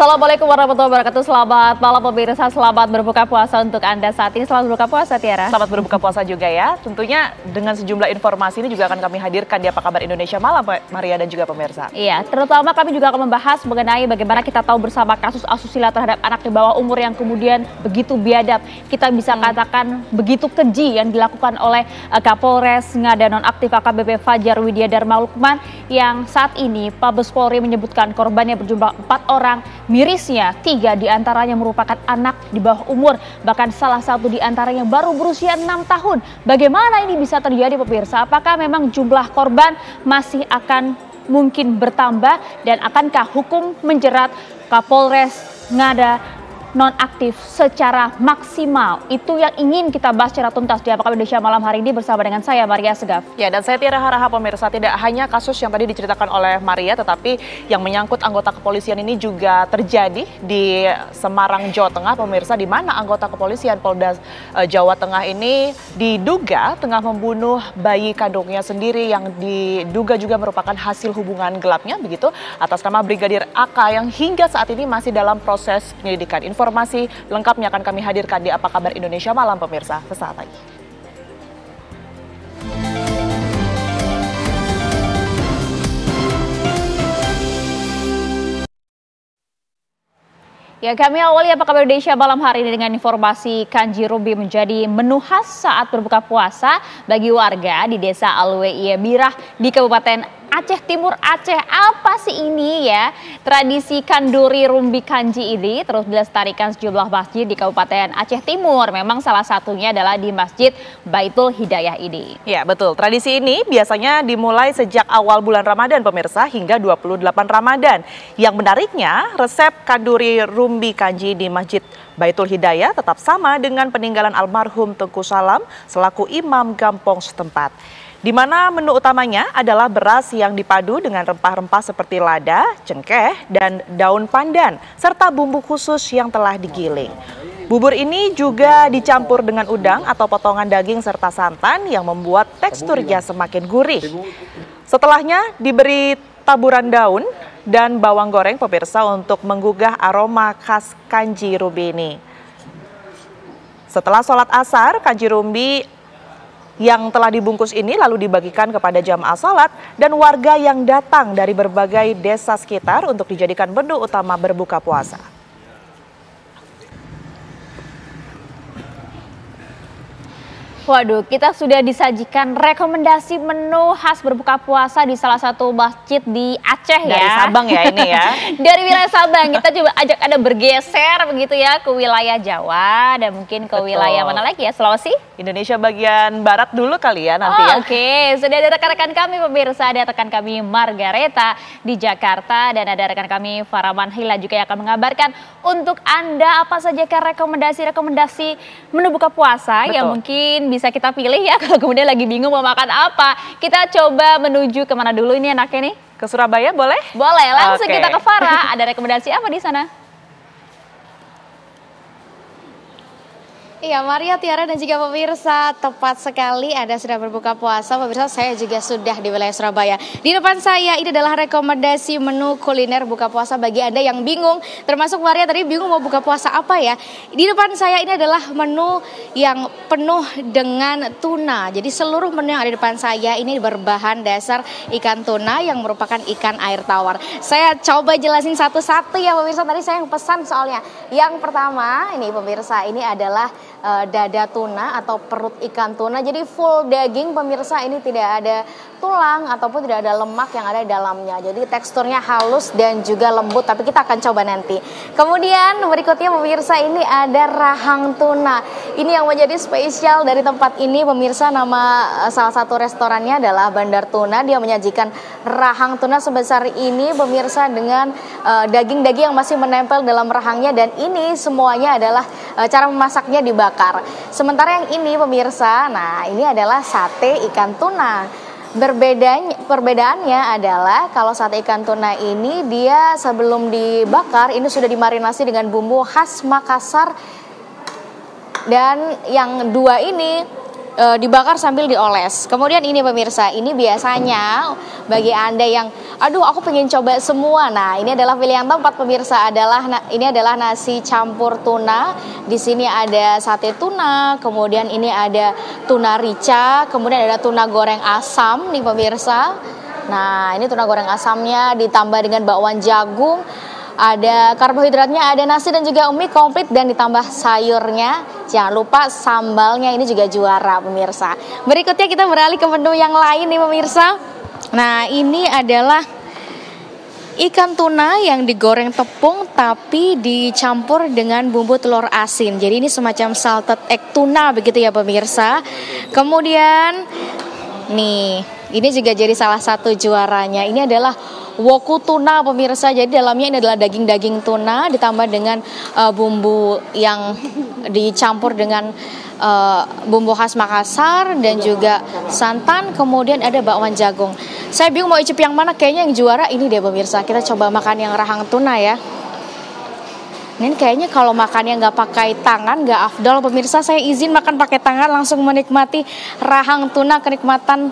Assalamualaikum warahmatullahi wabarakatuh. Selamat malam pemirsa, selamat berbuka puasa untuk Anda saat ini. Selamat berbuka puasa Tiara. Selamat berbuka puasa juga ya. Tentunya dengan sejumlah informasi ini juga akan kami hadirkan di Apa Kabar Indonesia Malam, Maria dan juga pemirsa. Iya, terutama kami juga akan membahas mengenai bagaimana kita tahu bersama kasus asusila terhadap anak di bawah umur yang kemudian begitu biadab. Kita bisa katakan begitu keji yang dilakukan oleh Kapolres Ngada Nonaktif AKBP Fajar Widya Dharma Lukman yang saat ini Mabes Polri menyebutkan korbannya berjumlah 4 orang. Mirisnya 3 diantaranya merupakan anak di bawah umur, bahkan salah satu diantaranya baru berusia 6 tahun. Bagaimana ini bisa terjadi pemirsa? Apakah memang jumlah korban masih akan mungkin bertambah dan akankah hukum menjerat Kapolres Ngada Nonaktif secara maksimal? Itu yang ingin kita bahas secara tuntas di Apa Kabar Indonesia Malam hari ini bersama dengan saya Maria Segaf. Ya, dan saya Tiara Haraha pemirsa. Tidak hanya kasus yang tadi diceritakan oleh Maria, tetapi yang menyangkut anggota kepolisian ini juga terjadi di Semarang, Jawa Tengah pemirsa, di mana anggota kepolisian Polda Jawa Tengah ini diduga tengah membunuh bayi kandungnya sendiri yang diduga juga merupakan hasil hubungan gelapnya begitu, atas nama Brigadir AK yang hingga saat ini masih dalam proses penyelidikan. Informasi lengkapnya akan kami hadirkan di Apa Kabar Indonesia Malam pemirsa sesaat lagi. Ya, kami awali Apa Kabar Indonesia Malam hari ini dengan informasi kanji rumbi menjadi menu khas saat berbuka puasa bagi warga di Desa Alwe Birah di Kabupaten Aceh Timur Aceh. Apa sih ini ya? Tradisi kanduri rumbi kanji ini terus dilestarikan sejumlah masjid di Kabupaten Aceh Timur. Memang salah satunya adalah di Masjid Baitul Hidayah ini. Ya betul, tradisi ini biasanya dimulai sejak awal bulan Ramadan pemirsa hingga 28 Ramadan. Yang menariknya resep kanduri rumbi kanji di Masjid Baitul Hidayah tetap sama dengan peninggalan almarhum Tengku Salam selaku imam kampung setempat. Di mana menu utamanya adalah beras yang dipadu dengan rempah-rempah seperti lada, cengkeh, dan daun pandan, serta bumbu khusus yang telah digiling. Bubur ini juga dicampur dengan udang atau potongan daging serta santan yang membuat teksturnya semakin gurih. Setelahnya diberi taburan daun dan bawang goreng pemirsa untuk menggugah aroma khas kanji rumbi ini. Setelah sholat asar, kanji rumbi yang telah dibungkus ini lalu dibagikan kepada jamaah salat dan warga yang datang dari berbagai desa sekitar untuk dijadikan menu utama berbuka puasa. Waduh, kita sudah disajikan rekomendasi menu khas berbuka puasa di salah satu masjid di Aceh ya. Dari Sabang ya ini ya. Dari wilayah Sabang, kita coba ajak Anda bergeser begitu ya ke wilayah Jawa dan mungkin ke wilayah mana lagi ya, Sulawesi? Indonesia bagian barat dulu kali ya nanti ya. Oke, sudah ada rekan-rekan kami pemirsa, ada rekan kami Margareta di Jakarta dan ada rekan kami Faraman Hila juga yang akan mengabarkan untuk Anda apa saja rekomendasi menu buka puasa. Betul. Yang mungkin bisa kita pilih ya kalau kemudian lagi bingung mau makan apa. Kita coba menuju kemana dulu ini enaknya nih? Ke Surabaya boleh? Boleh, langsung kita ke Farah. Ada rekomendasi apa di sana? Iya, Maria, Tiara dan juga pemirsa, tepat sekali Anda sudah berbuka puasa. Pemirsa, saya juga sudah di wilayah Surabaya. Di depan saya ini adalah rekomendasi menu kuliner buka puasa bagi Anda yang bingung. Termasuk Maria tadi bingung mau buka puasa apa ya. Di depan saya ini adalah menu yang penuh dengan tuna. Jadi seluruh menu yang ada di depan saya ini berbahan dasar ikan tuna yang merupakan ikan air tawar. Saya coba jelasin satu-satu ya pemirsa. Tadi saya yang pesan soalnya. Yang pertama ini pemirsa, ini adalah dada tuna atau perut ikan tuna. Jadi full daging pemirsa, ini tidak ada tulang ataupun tidak ada lemak yang ada di dalamnya. Jadi teksturnya halus dan juga lembut, tapi kita akan coba nanti. Kemudian berikutnya pemirsa, ini ada rahang tuna. Ini yang menjadi spesial dari tempat ini pemirsa. Nama salah satu restorannya adalah Bandar Tuna. Dia menyajikan rahang tuna sebesar ini pemirsa dengan daging-daging yang masih menempel dalam rahangnya, dan ini semuanya adalah cara memasaknya dibakar. Sementara yang ini pemirsa, nah ini adalah sate ikan tuna. Perbedaannya adalah kalau sate ikan tuna ini dia sebelum dibakar ini sudah dimarinasi dengan bumbu khas Makassar, dan yang dua ini dibakar sambil dioles. Kemudian ini pemirsa, ini biasanya bagi Anda yang aduh aku pengen coba semua. Nah, ini adalah pilihan tempat pemirsa, ini adalah nasi campur tuna. Di sini ada sate tuna, kemudian ini ada tuna rica, kemudian ada tuna goreng asam nih pemirsa. Nah, ini tuna goreng asamnya ditambah dengan bakwan jagung. Ada karbohidratnya, ada nasi dan juga mie komplit dan ditambah sayurnya. Jangan lupa sambalnya ini juga juara pemirsa. Berikutnya kita beralih ke menu yang lain nih pemirsa. Nah, ini adalah ikan tuna yang digoreng tepung tapi dicampur dengan bumbu telur asin. Jadi ini semacam salted egg tuna begitu ya pemirsa. Kemudian nih, ini juga jadi salah satu juaranya. Ini adalah woku tuna pemirsa. Jadi dalamnya ini adalah daging-daging tuna ditambah dengan bumbu yang dicampur dengan bumbu khas Makassar dan juga santan. Kemudian ada bakwan jagung. Saya bingung mau icip yang mana, kayaknya yang juara ini deh pemirsa. Kita coba makan yang rahang tuna ya. Ini kayaknya kalau makannya nggak pakai tangan nggak afdol pemirsa. Saya izin makan pakai tangan, langsung menikmati rahang tuna, kenikmatan.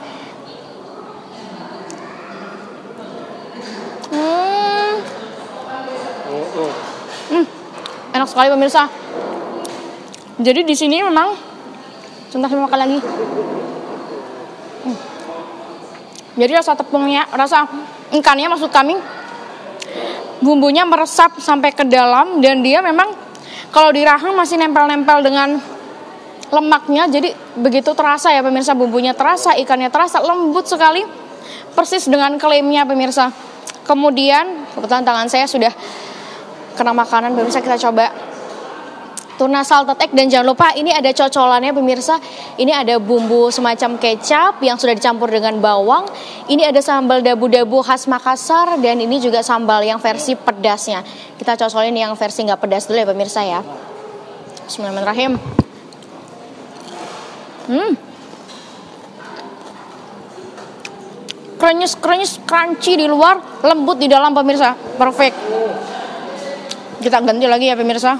Enak sekali pemirsa. Jadi di sini memang sebentar saya makan lagi. Jadi rasa tepungnya, rasa ikannya maksud kami, bumbunya meresap sampai ke dalam dan dia memang kalau di rahang masih nempel-nempel dengan lemaknya. Jadi begitu terasa ya pemirsa, bumbunya terasa, ikannya terasa, lembut sekali, persis dengan klaimnya pemirsa. Kemudian kebetulan tangan saya sudah kena makanan pemirsa, kita coba tuna salted egg. Dan jangan lupa ini ada cocolannya pemirsa. Ini ada bumbu semacam kecap yang sudah dicampur dengan bawang. Ini ada sambal dabu-dabu khas Makassar. Dan ini juga sambal yang versi pedasnya. Kita cocolin yang versi nggak pedas dulu ya pemirsa ya. Bismillahirrahmanirrahim. Krenyes, crunchy di luar, lembut di dalam pemirsa. Perfect. Kita ganti lagi ya pemirsa.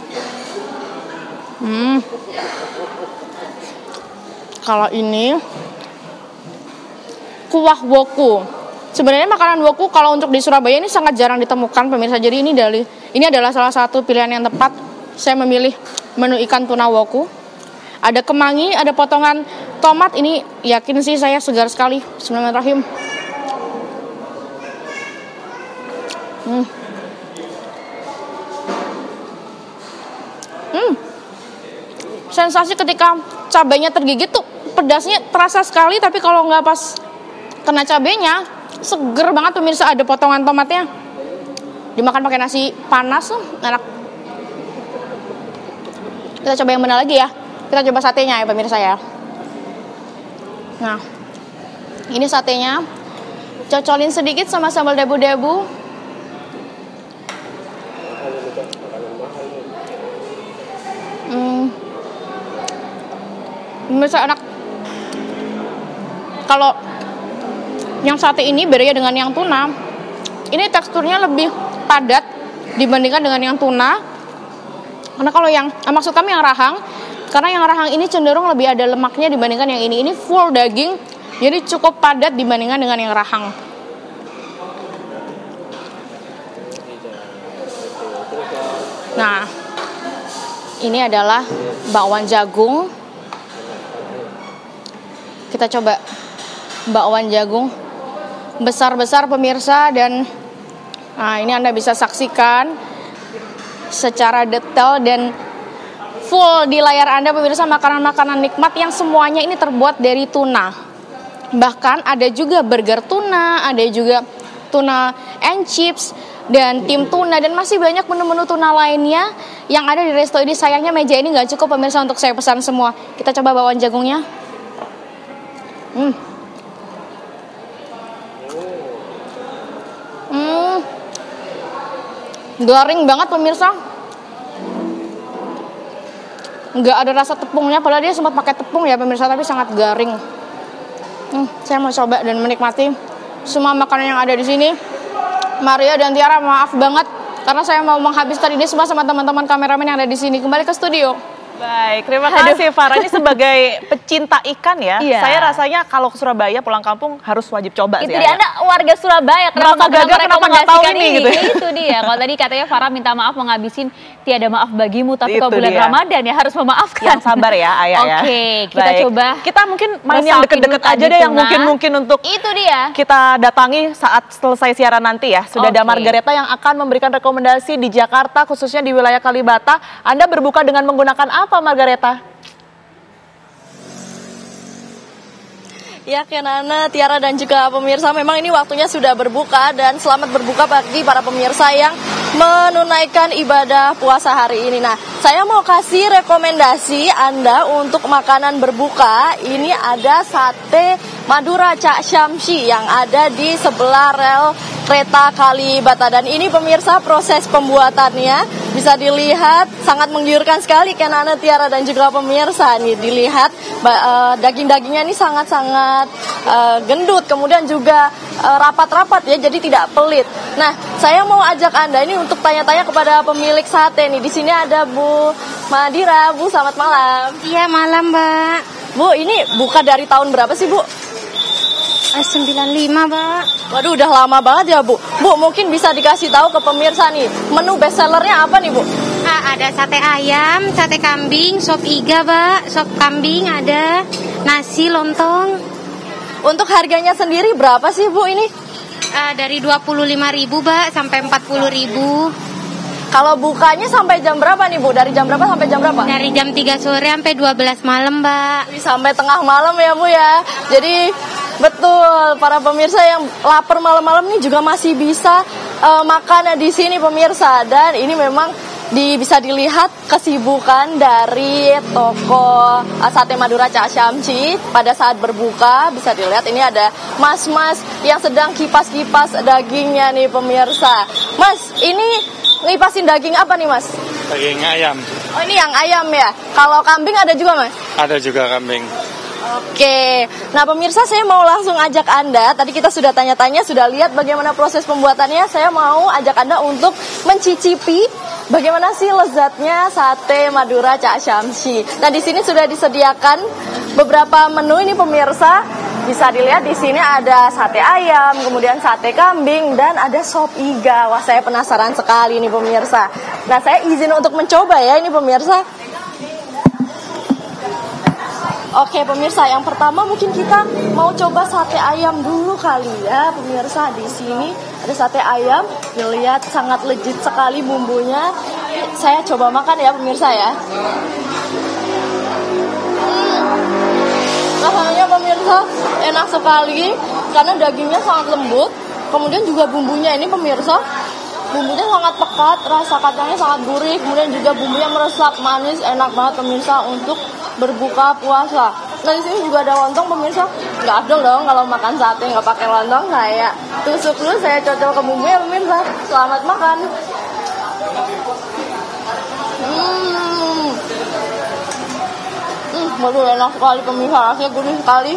Kalau ini kuah woku. Sebenarnya makanan woku kalau untuk di Surabaya ini sangat jarang ditemukan pemirsa. Jadi ini adalah salah satu pilihan yang tepat. Saya memilih menu ikan tuna woku. Ada kemangi, ada potongan tomat. Ini yakin sih saya segar sekali. Bismillahirrahmanirrahim. Sensasi ketika cabainya tergigit tuh pedasnya terasa sekali, tapi kalau nggak pas kena cabainya seger banget pemirsa. Ada potongan tomatnya, dimakan pakai nasi panas tuh enak. Kita coba yang mana lagi ya? Kita coba satenya ya pemirsa ya. Nah, ini satenya, cocolin sedikit sama sambal dabu-dabu. Pemirsa enak. Kalau yang sate ini bedanya dengan yang tuna, ini teksturnya lebih padat dibandingkan dengan yang tuna. Karena kalau yang maksud kami yang rahang, karena yang rahang ini cenderung lebih ada lemaknya dibandingkan yang ini. Ini full daging, jadi cukup padat dibandingkan dengan yang rahang. Nah, ini adalah bakwan jagung. Kita coba bakwan jagung besar-besar pemirsa. Dan nah, ini Anda bisa saksikan secara detail dan full di layar Anda pemirsa, makanan-makanan nikmat yang semuanya ini terbuat dari tuna. Bahkan ada juga burger tuna, ada juga tuna and chips dan tim tuna, dan masih banyak menu-menu tuna lainnya yang ada di resto ini. Sayangnya meja ini nggak cukup pemirsa untuk saya pesan semua. Kita coba bakwan jagungnya. Garing banget pemirsa. Nggak ada rasa tepungnya, padahal dia sempat pakai tepung ya pemirsa, tapi sangat garing. Saya mau coba dan menikmati semua makanan yang ada di sini. Maria dan Tiara, maaf banget karena saya mau menghabiskan ini semua sama teman-teman kameramen yang ada di sini. Kembali ke studio. Baik, terima kasih Farah. Ini sebagai pecinta ikan ya, Iya. saya rasanya kalau ke Surabaya pulang kampung harus wajib coba Itu sih. dia, Anda warga Surabaya, Merasa gagal, kenapa nggak tahu ini, gitu ya? Itu dia, kalau tadi katanya Farah minta maaf mengabisin tiada maaf bagimu, tapi kalau Itu bulan dia. Ramadan ya harus memaafkan. Yang sabar ya Ayah ya. Oke, kita Baik. coba. Kita mungkin main yang resapin deket-deket dulu aja tadi deh, yang tuna. mungkin untuk Itu dia. kita datangi saat selesai siaran nanti ya. Sudah ada Oke. Margareta yang akan memberikan rekomendasi di Jakarta, khususnya di wilayah Kalibata. Anda berbuka dengan menggunakan apa, Margareta? Ya, Kenana, Tiara dan juga pemirsa, memang ini waktunya sudah berbuka dan selamat berbuka bagi para pemirsa yang menunaikan ibadah puasa hari ini. Nah, saya mau kasih rekomendasi Anda untuk makanan berbuka. Ini ada sate Madura Cak Syamsi yang ada di sebelah rel kereta Kalibata. Dan ini pemirsa proses pembuatannya bisa dilihat sangat menggiurkan sekali Kenana, Tiara dan juga pemirsa. Nih dilihat daging-dagingnya ini sangat-sangat gendut, kemudian juga rapat-rapat ya, jadi tidak pelit. Nah, saya mau ajak Anda ini untuk tanya-tanya kepada pemilik sate nih. Di sini ada Bu Madira. Bu, selamat malam. Iya, malam, Mbak. Bu, ini buka dari tahun berapa sih, Bu? 95, Mbak. Waduh, udah lama banget ya, Bu. Bu, mungkin bisa dikasih tahu ke pemirsa nih, menu best sellernya apa nih, Bu? Ada sate ayam, sate kambing, sop iga, Mbak. Sop kambing ada, nasi, lontong. Untuk harganya sendiri berapa sih, Bu, ini? Dari 25.000, Mbak, sampai 40.000. Kalau bukanya sampai jam berapa nih, Bu? Dari jam berapa sampai jam berapa? Dari jam 3 sore sampai 12 malam, Mbak. Sampai tengah malam ya, Bu ya. Jadi betul, para pemirsa yang lapar malam-malam ini juga masih bisa makan di sini pemirsa. Dan ini memang bisa dilihat kesibukan dari toko sate Madura Cak Syamsi pada saat berbuka. Bisa dilihat ini ada mas-mas yang sedang kipas-kipas dagingnya nih pemirsa. Mas, ini ngipasin daging apa nih, Mas? Daging ayam. Oh, ini yang ayam ya. Kalau kambing ada juga, Mas? Ada juga kambing. Oke, nah pemirsa, saya mau langsung ajak Anda. Tadi kita sudah tanya-tanya, sudah lihat bagaimana proses pembuatannya. Saya mau ajak Anda untuk mencicipi bagaimana sih lezatnya sate Madura Cak Syamsi. Nah, di sini sudah disediakan beberapa menu ini pemirsa. Bisa dilihat di sini ada sate ayam, kemudian sate kambing, dan ada sop iga. Wah, saya penasaran sekali nih pemirsa. Nah, saya izin untuk mencoba ya ini pemirsa. Oke pemirsa, yang pertama mungkin kita mau coba sate ayam dulu kali ya pemirsa. Di sini ada sate ayam, dilihat sangat legit sekali bumbunya. Saya coba makan ya pemirsa ya. Rasanya pemirsa enak sekali karena dagingnya sangat lembut. Kemudian juga bumbunya ini pemirsa, bumbunya sangat pekat, rasa kacangnya sangat gurih, kemudian juga bumbunya meresap manis, enak banget pemirsa untuk berbuka puasa. Nah, di sini juga ada lontong pemirsa. Nggak afdol dong kalau makan sate nggak pakai lontong. Saya tusuk dulu, saya cocok ke bumbunya pemirsa. Selamat makan. Waduh, enak sekali pemirsa, rasanya gurih sekali.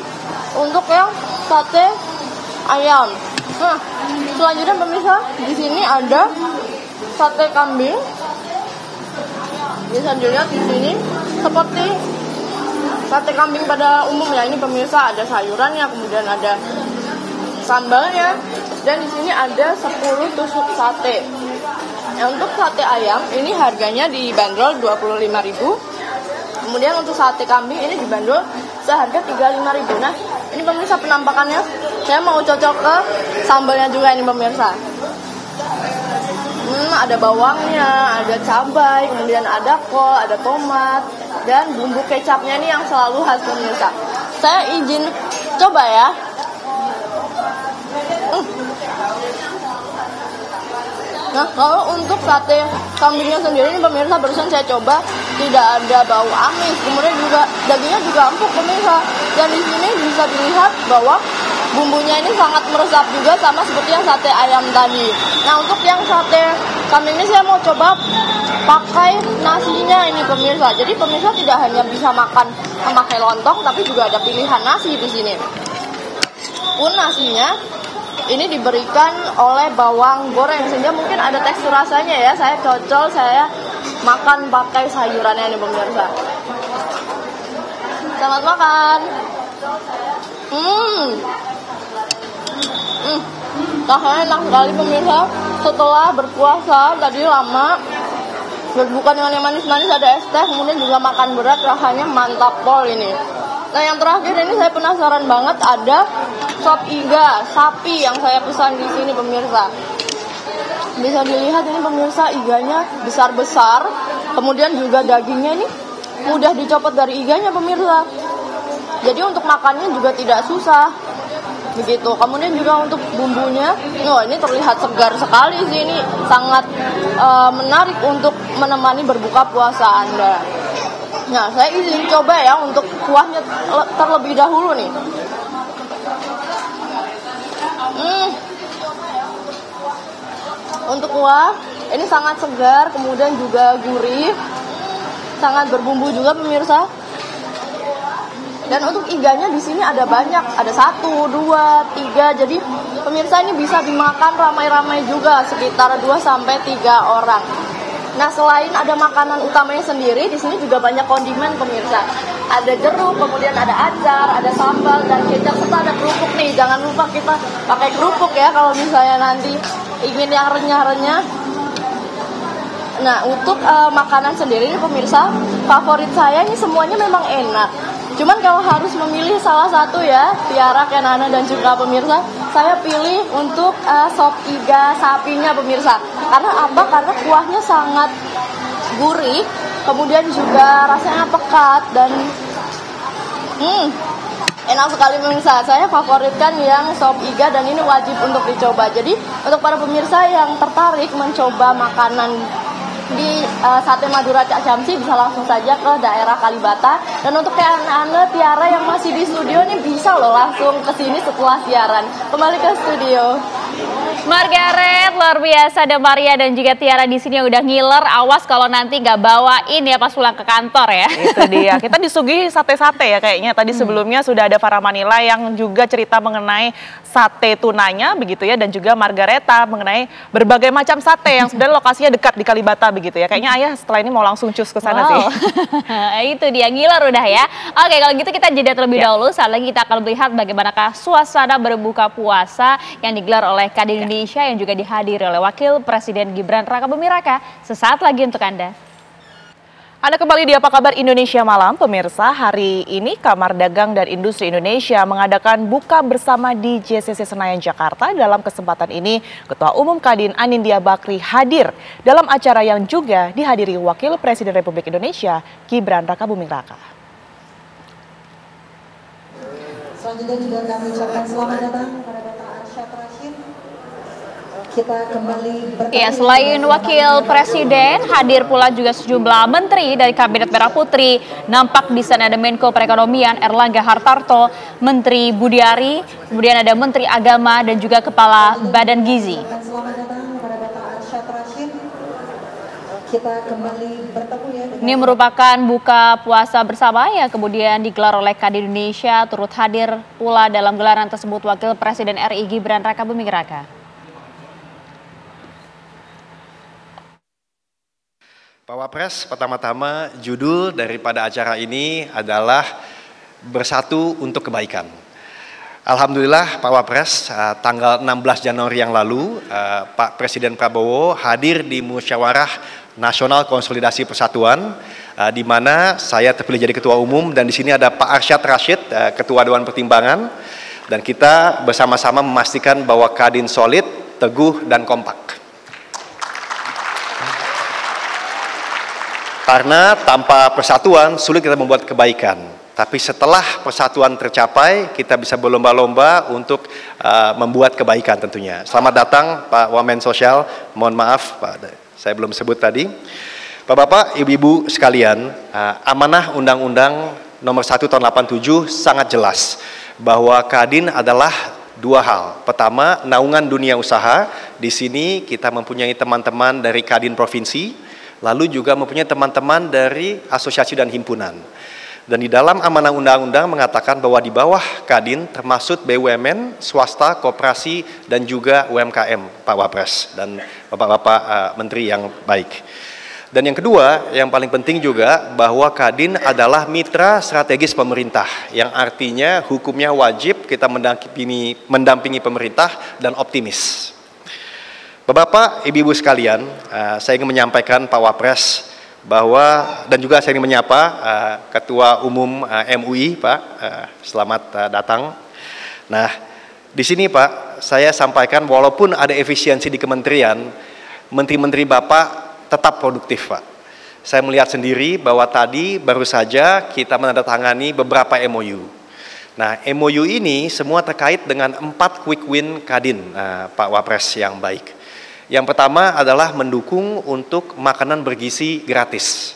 Untuk yang sate ayam. Nah, selanjutnya pemirsa, di sini ada sate kambing. Bisa dilihat di sini seperti sate kambing pada umumnya. Ini pemirsa ada sayurannya, kemudian ada sambalnya, dan di sini ada 10 tusuk sate. Nah, untuk sate ayam ini harganya dibanderol 25.000. Kemudian untuk sate kambing ini dibanderol seharga 35.000. Nah, ini pemirsa penampakannya. Saya mau cocok ke sambalnya juga ini pemirsa. Ada bawangnya, ada cabai, kemudian ada kol, ada tomat, dan bumbu kecapnya ini yang selalu khas pemirsa. Saya izin coba ya. Nah, kalau untuk sate kambingnya sendiri ini pemirsa, barusan saya coba tidak ada bau amis, kemudian juga dagingnya juga empuk pemirsa. Dan di sini bisa dilihat bahwa bumbunya ini sangat meresap juga sama seperti yang sate ayam tadi. Nah, untuk yang sate kambing ini saya mau coba pakai nasinya ini pemirsa. Jadi pemirsa tidak hanya bisa makan memakai lontong, tapi juga ada pilihan nasi di sini. Pun nasinya ini diberikan oleh bawang goreng sehingga mungkin ada tekstur rasanya ya. Saya cocol, saya makan pakai sayurannya nih pemirsa. Selamat makan. Rasanya enak sekali pemirsa. Setelah berpuasa tadi lama berbuka dengan yang manis-manis, ada es teh, kemudian juga makan berat, rasanya mantap pol ini. Nah yang terakhir ini saya penasaran banget, ada sop iga sapi yang saya pesan di sini pemirsa. Bisa dilihat ini pemirsa, iganya besar-besar, kemudian juga dagingnya ini mudah dicopot dari iganya pemirsa. Jadi untuk makannya juga tidak susah. Begitu. Kemudian juga untuk bumbunya, ini terlihat segar sekali sih, ini sangat menarik untuk menemani berbuka puasa Anda. Nah, saya izin coba ya untuk kuahnya terlebih dahulu nih. Untuk kuah, ini sangat segar, kemudian juga gurih, sangat berbumbu juga pemirsa. Dan untuk iganya di sini ada banyak, ada 1, 2, 3. Jadi pemirsa ini bisa dimakan ramai-ramai juga, sekitar 2-3 orang. Nah selain ada makanan utamanya sendiri, di sini juga banyak kondimen pemirsa. Ada jeruk, kemudian ada acar, ada sambal dan kecap, serta ada kerupuk nih. Jangan lupa kita pakai kerupuk ya kalau misalnya nanti ingin yang renyah-renyah. Nah untuk makanan sendiri ini pemirsa, favorit saya ini semuanya memang enak. Cuman kalau harus memilih salah satu ya, Tiara, Kenana, dan juga pemirsa, saya pilih untuk sop iga sapinya pemirsa. Karena apa? Karena kuahnya sangat gurih, kemudian juga rasanya pekat dan enak sekali pemirsa. Saya favoritkan yang sop iga dan ini wajib untuk dicoba. Jadi untuk para pemirsa yang tertarik mencoba makanan di Sate Madura Cak Syamsi bisa langsung saja ke daerah Kalibata. Dan untuk Anda Tiara yang masih di studio nih bisa loh langsung ke sini setelah siaran. Kembali ke studio. Margaret, luar biasa ada Maria dan juga Tiara di sini yang udah ngiler. Awas kalau nanti nggak bawain ya pas pulang ke kantor ya. Itu dia. Kita disuguhi sate-sate ya kayaknya. Tadi sebelumnya sudah ada Farah Manila yang juga cerita mengenai sate tunanya begitu ya, dan juga Margareta mengenai berbagai macam sate yang sebenarnya lokasinya dekat di Kalibata begitu ya. Kayaknya Ayah setelah ini mau langsung cus ke sana sih. Itu dia, ngiler udah ya. Oke, kalau gitu kita jeda terlebih dahulu. Saat lagi kita akan melihat bagaimanakah suasana berbuka puasa yang digelar oleh Kadin Indonesia yang juga dihadiri oleh Wakil Presiden Gibran Rakabuming Raka. Sesaat lagi untuk Anda. Anda kembali di Apa Kabar Indonesia Malam, pemirsa. Hari ini Kamar Dagang dan Industri Indonesia mengadakan buka bersama di JCC Senayan, Jakarta. Dalam kesempatan ini, Ketua Umum Kadin Anindya Bakri hadir dalam acara yang juga dihadiri Wakil Presiden Republik Indonesia Gibran Rakabuming Raka. Selanjutnya juga kami ucapkan selamat datang kepada Bapak Arsyad Rashid. Kita kembali ya, selain Wakil Presiden, hadir pula juga sejumlah menteri dari Kabinet Merah Putri. Nampak di sana ada Menko Perekonomian Erlangga Hartarto, Menteri Budiari, kemudian ada Menteri Agama dan juga Kepala Badan Gizi. Selamat datang kepada Bapak Arsyad Rashid. Kita kembali bertemu ya. Ini merupakan buka puasa bersama yang kemudian digelar oleh Kadin Indonesia. Turut hadir pula dalam gelaran tersebut Wakil Presiden RI Gibran Rakabuming Raka. Pak Wapres, pertama-tama judul daripada acara ini adalah Bersatu untuk Kebaikan. Alhamdulillah Pak Wapres, tanggal 16 Januari yang lalu Pak Presiden Prabowo hadir di Musyawarah Nasional Konsolidasi Persatuan, di mana saya terpilih jadi Ketua Umum dan di sini ada Pak Arsyad Rashid, Ketua Dewan Pertimbangan, dan kita bersama-sama memastikan bahwa Kadin solid, teguh, dan kompak. Karena tanpa persatuan sulit kita membuat kebaikan. Tapi setelah persatuan tercapai, kita bisa berlomba-lomba untuk membuat kebaikan tentunya. Selamat datang Pak Wamen Sosial, mohon maaf Pak, saya belum sebut tadi. Bapak-bapak, ibu-ibu sekalian, amanah Undang-Undang Nomor 1 Tahun 87 sangat jelas bahwa Kadin adalah dua hal. Pertama, naungan dunia usaha. Di sini kita mempunyai teman-teman dari Kadin Provinsi, lalu juga mempunyai teman-teman dari asosiasi dan himpunan. Dan di dalam amanah undang-undang mengatakan bahwa di bawah Kadin termasuk BUMN, swasta, koperasi, dan juga UMKM, Pak Wapres dan Bapak-Bapak Menteri yang baik. Dan yang kedua, yang paling penting juga bahwa Kadin adalah mitra strategis pemerintah, yang artinya hukumnya wajib kita mendampingi pemerintah dan optimis. Bapak, Ibu-Ibu sekalian, saya ingin menyampaikan Pak Wapres bahwa, dan juga saya ingin menyapa Ketua Umum MUI, Pak, selamat datang. Nah, di sini Pak, saya sampaikan walaupun ada efisiensi di kementerian, menteri-menteri Bapak tetap produktif, Pak. Saya melihat sendiri bahwa tadi baru saja kita menandatangani beberapa MOU. Nah, MOU ini semua terkait dengan 4 quick win Kadin, Pak Wapres yang baik. Yang pertama adalah mendukung untuk makanan bergizi gratis.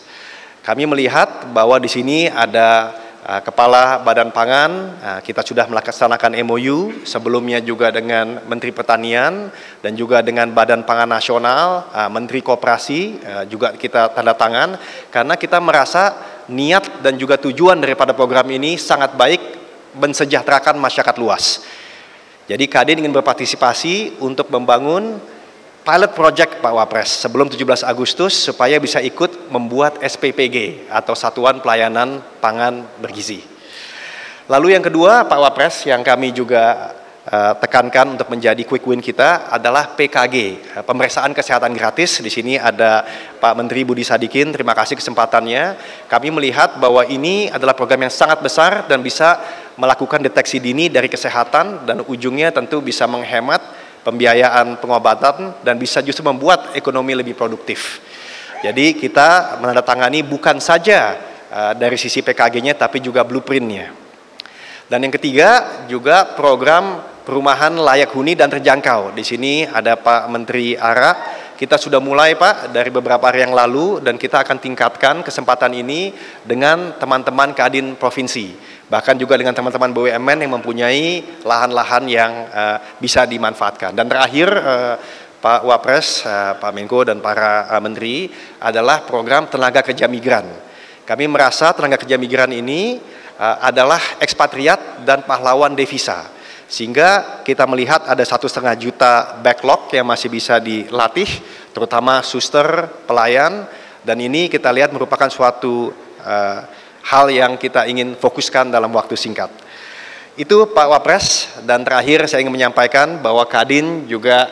Kami melihat bahwa di sini ada Kepala Badan Pangan, kita sudah melaksanakan MOU, sebelumnya juga dengan Menteri Pertanian dan juga dengan Badan Pangan Nasional, Menteri Koperasi juga kita tanda tangan, karena kita merasa niat dan juga tujuan daripada program ini sangat baik, mensejahterakan masyarakat luas. Jadi Kadin ingin berpartisipasi untuk membangun pilot project Pak Wapres sebelum 17 Agustus supaya bisa ikut membuat SPPG atau Satuan Pelayanan Pangan Bergizi. Lalu yang kedua Pak Wapres yang kami juga tekankan untuk menjadi quick win kita adalah PKG, pemeriksaan kesehatan gratis. Di sini ada Pak Menteri Budi Sadikin, terima kasih kesempatannya. Kami melihat bahwa ini adalah program yang sangat besar dan bisa melakukan deteksi dini dari kesehatan dan ujungnya tentu bisa menghemat pembiayaan pengobatan dan bisa justru membuat ekonomi lebih produktif. Jadi kita menandatangani bukan saja dari sisi PKG-nya tapi juga blueprint-nya. Dan yang ketiga juga program perumahan layak huni dan terjangkau. Di sini ada Pak Menteri ARA. Kita sudah mulai Pak dari beberapa hari yang lalu dan kita akan tingkatkan kesempatan ini dengan teman-teman Kadin Provinsi. Bahkan juga dengan teman-teman BUMN yang mempunyai lahan-lahan yang bisa dimanfaatkan. Dan terakhir Pak Wapres, Pak Menko dan para menteri adalah program tenaga kerja migran. Kami merasa tenaga kerja migran ini adalah ekspatriat dan pahlawan devisa. Sehingga kita melihat ada 1,5 juta backlog yang masih bisa dilatih, terutama suster, pelayan, dan ini kita lihat merupakan suatu hal yang kita ingin fokuskan dalam waktu singkat. Itu Pak Wapres, dan terakhir saya ingin menyampaikan bahwa Kadin juga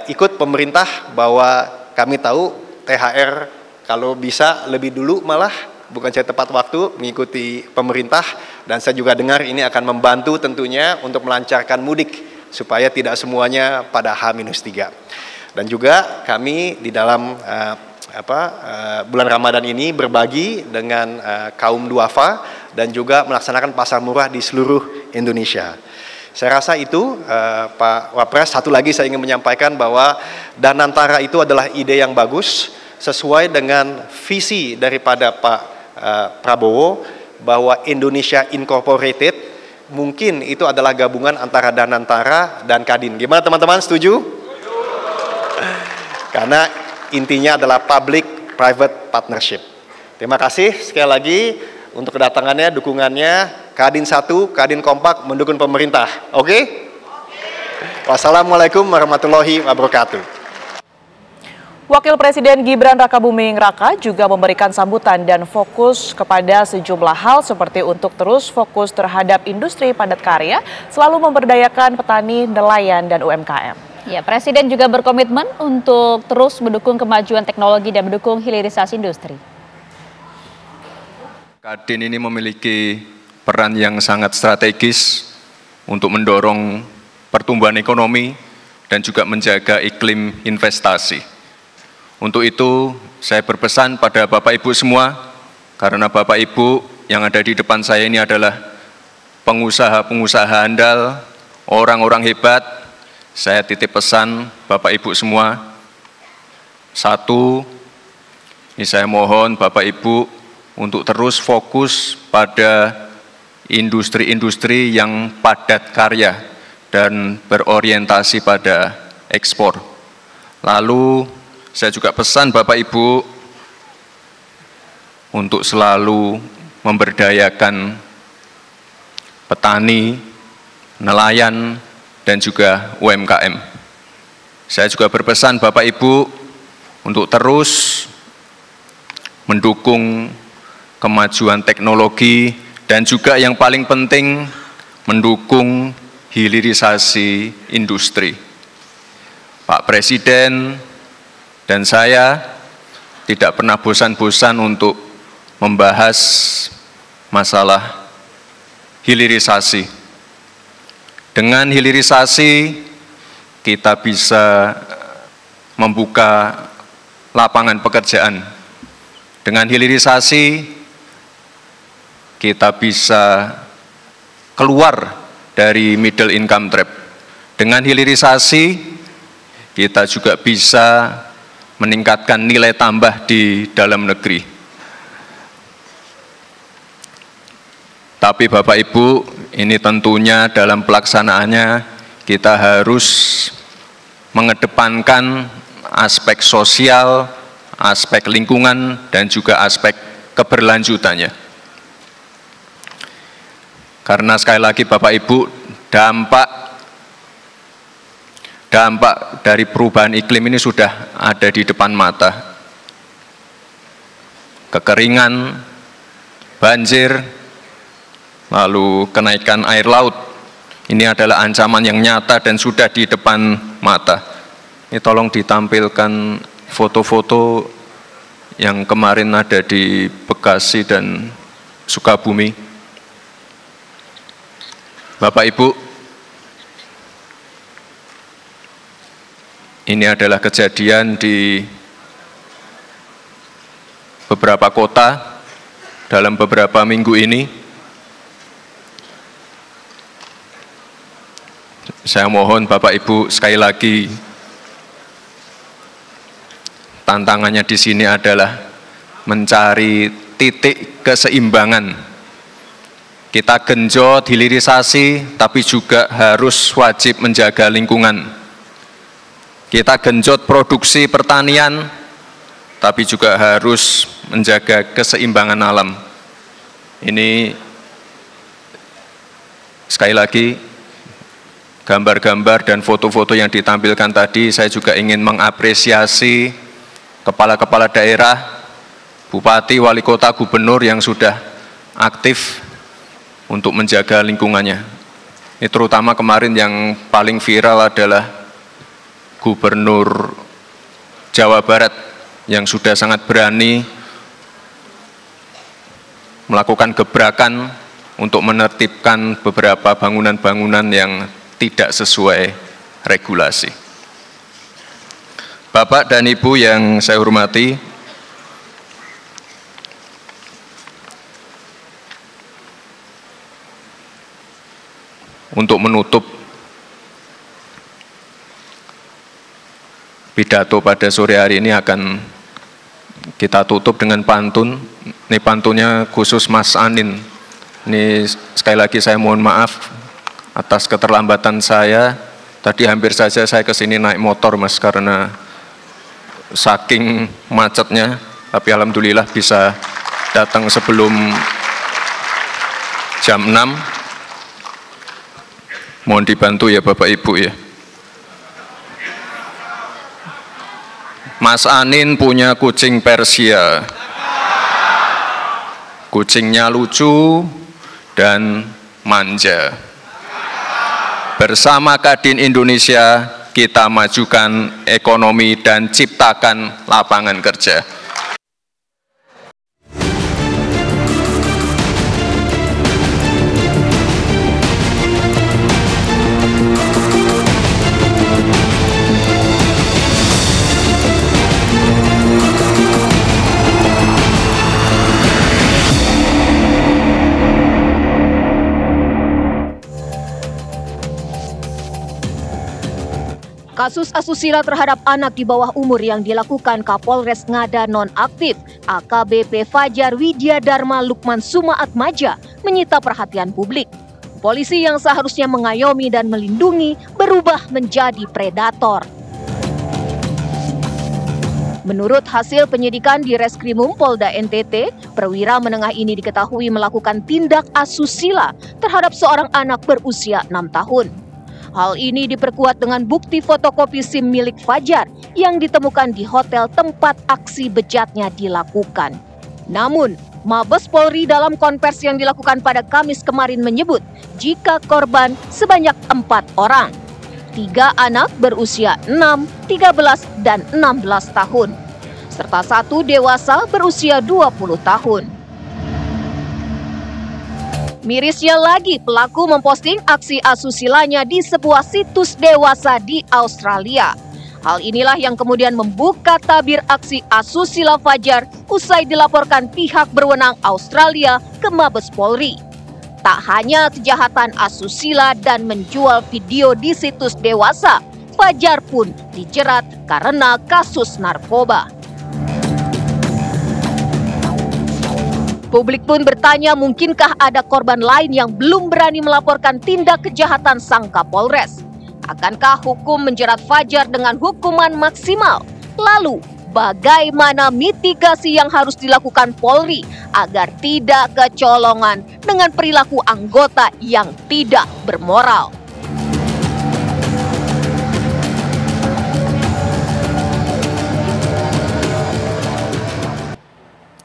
ikut pemerintah bahwa kami tahu THR kalau bisa lebih dulu malah, bukan saya tepat waktu mengikuti pemerintah, dan saya juga dengar ini akan membantu tentunya untuk melancarkan mudik supaya tidak semuanya pada H-3. Dan juga kami di dalam bulan Ramadan ini berbagi dengan kaum duafa dan juga melaksanakan pasar murah di seluruh Indonesia. Saya rasa itu Pak Wapres. Satu lagi saya ingin menyampaikan bahwa Danantara itu adalah ide yang bagus sesuai dengan visi daripada Pak Prabowo bahwa Indonesia Incorporated mungkin itu adalah gabungan antara Danantara dan Kadin. Gimana teman-teman, setuju? Karena intinya adalah public-private partnership. Terima kasih sekali lagi untuk kedatangannya, dukungannya. Kadin 1, Kadin kompak mendukung pemerintah. Oke? Wassalamualaikum warahmatullahi wabarakatuh. Wakil Presiden Gibran Rakabuming Raka juga memberikan sambutan dan fokus kepada sejumlah hal seperti untuk terus fokus terhadap industri padat karya, selalu memberdayakan petani, nelayan, dan UMKM. Ya, Presiden juga berkomitmen untuk terus mendukung kemajuan teknologi dan mendukung hilirisasi industri. Kadin ini memiliki peran yang sangat strategis untuk mendorong pertumbuhan ekonomi dan juga menjaga iklim investasi. Untuk itu, saya berpesan pada Bapak Ibu semua, karena Bapak Ibu yang ada di depan saya ini adalah pengusaha-pengusaha andal, orang-orang hebat. Saya titip pesan Bapak Ibu semua. 1, ini saya mohon Bapak Ibu untuk terus fokus pada industri-industri yang padat karya dan berorientasi pada ekspor. Lalu, saya juga pesan Bapak Ibu untuk selalu memberdayakan petani, nelayan, dan juga UMKM. Saya juga berpesan Bapak Ibu untuk terus mendukung kemajuan teknologi, dan juga yang paling penting mendukung hilirisasi industri. Pak Presiden dan saya tidak pernah bosan-bosan untuk membahas masalah hilirisasi. Dengan hilirisasi kita bisa membuka lapangan pekerjaan. Dengan hilirisasi kita bisa keluar dari middle income trap. Dengan hilirisasi kita juga bisa meningkatkan nilai tambah di dalam negeri. Tapi Bapak Ibu, ini tentunya dalam pelaksanaannya kita harus mengedepankan aspek sosial, aspek lingkungan, dan juga aspek keberlanjutannya. Karena sekali lagi Bapak Ibu, dampak dari perubahan iklim ini sudah ada di depan mata. Kekeringan, banjir, lalu kenaikan air laut, ini adalah ancaman yang nyata dan sudah di depan mata. Ini tolong ditampilkan foto-foto yang kemarin ada di Bekasi dan Sukabumi. Bapak Ibu, ini adalah kejadian di beberapa kota dalam beberapa minggu ini. Saya mohon Bapak Ibu sekali lagi, tantangannya di sini adalah mencari titik keseimbangan. Kita genjot hilirisasi, tapi juga harus wajib menjaga lingkungan. Kita genjot produksi pertanian, tapi juga harus menjaga keseimbangan alam. Ini sekali lagi, gambar-gambar dan foto-foto yang ditampilkan tadi, saya juga ingin mengapresiasi kepala-kepala daerah, bupati, wali kota, gubernur yang sudah aktif untuk menjaga lingkungannya. Ini terutama kemarin yang paling viral adalah Gubernur Jawa Barat yang sudah sangat berani melakukan gebrakan untuk menertibkan beberapa bangunan-bangunan yang tidak sesuai regulasi. Bapak dan Ibu yang saya hormati, untuk menutup pidato pada sore hari ini akan kita tutup dengan pantun. Ini pantunnya khusus Mas Anin. Ini sekali lagi saya mohon maaf atas keterlambatan saya. Tadi hampir saja saya ke sini naik motor Mas karena saking macetnya. Tapi alhamdulillah bisa datang sebelum jam 6. Mohon dibantu ya Bapak Ibu ya. Mas Anin punya kucing Persia. Kucingnya lucu dan manja. Bersama Kadin Indonesia kita majukan ekonomi dan ciptakan lapangan kerja. Kasus asusila terhadap anak di bawah umur yang dilakukan Kapolres Ngada nonaktif AKBP Fajar Widya Dharma Lukman Sumaatmaja menyita perhatian publik. Polisi yang seharusnya mengayomi dan melindungi berubah menjadi predator. Menurut hasil penyidikan di Reskrimum Polda NTT, perwira menengah ini diketahui melakukan tindak asusila terhadap seorang anak berusia 6 tahun. Hal ini diperkuat dengan bukti fotokopi SIM milik Fajar yang ditemukan di hotel tempat aksi bejatnya dilakukan. Namun, Mabes Polri dalam konversi yang dilakukan pada Kamis kemarin menyebut jika korban sebanyak 4 orang. 3 anak berusia 6, 13, dan 16 tahun. Serta 1 dewasa berusia 20 tahun. Mirisnya lagi, pelaku memposting aksi asusilanya di sebuah situs dewasa di Australia. Hal inilah yang kemudian membuka tabir aksi asusila Fajar usai dilaporkan pihak berwenang Australia ke Mabes Polri. Tak hanya kejahatan asusila dan menjual video di situs dewasa, Fajar pun dijerat karena kasus narkoba. Publik pun bertanya, mungkinkah ada korban lain yang belum berani melaporkan tindak kejahatan sang Kapolres? Akankah hukum menjerat Fajar dengan hukuman maksimal? Lalu, bagaimana mitigasi yang harus dilakukan Polri agar tidak kecolongan dengan perilaku anggota yang tidak bermoral?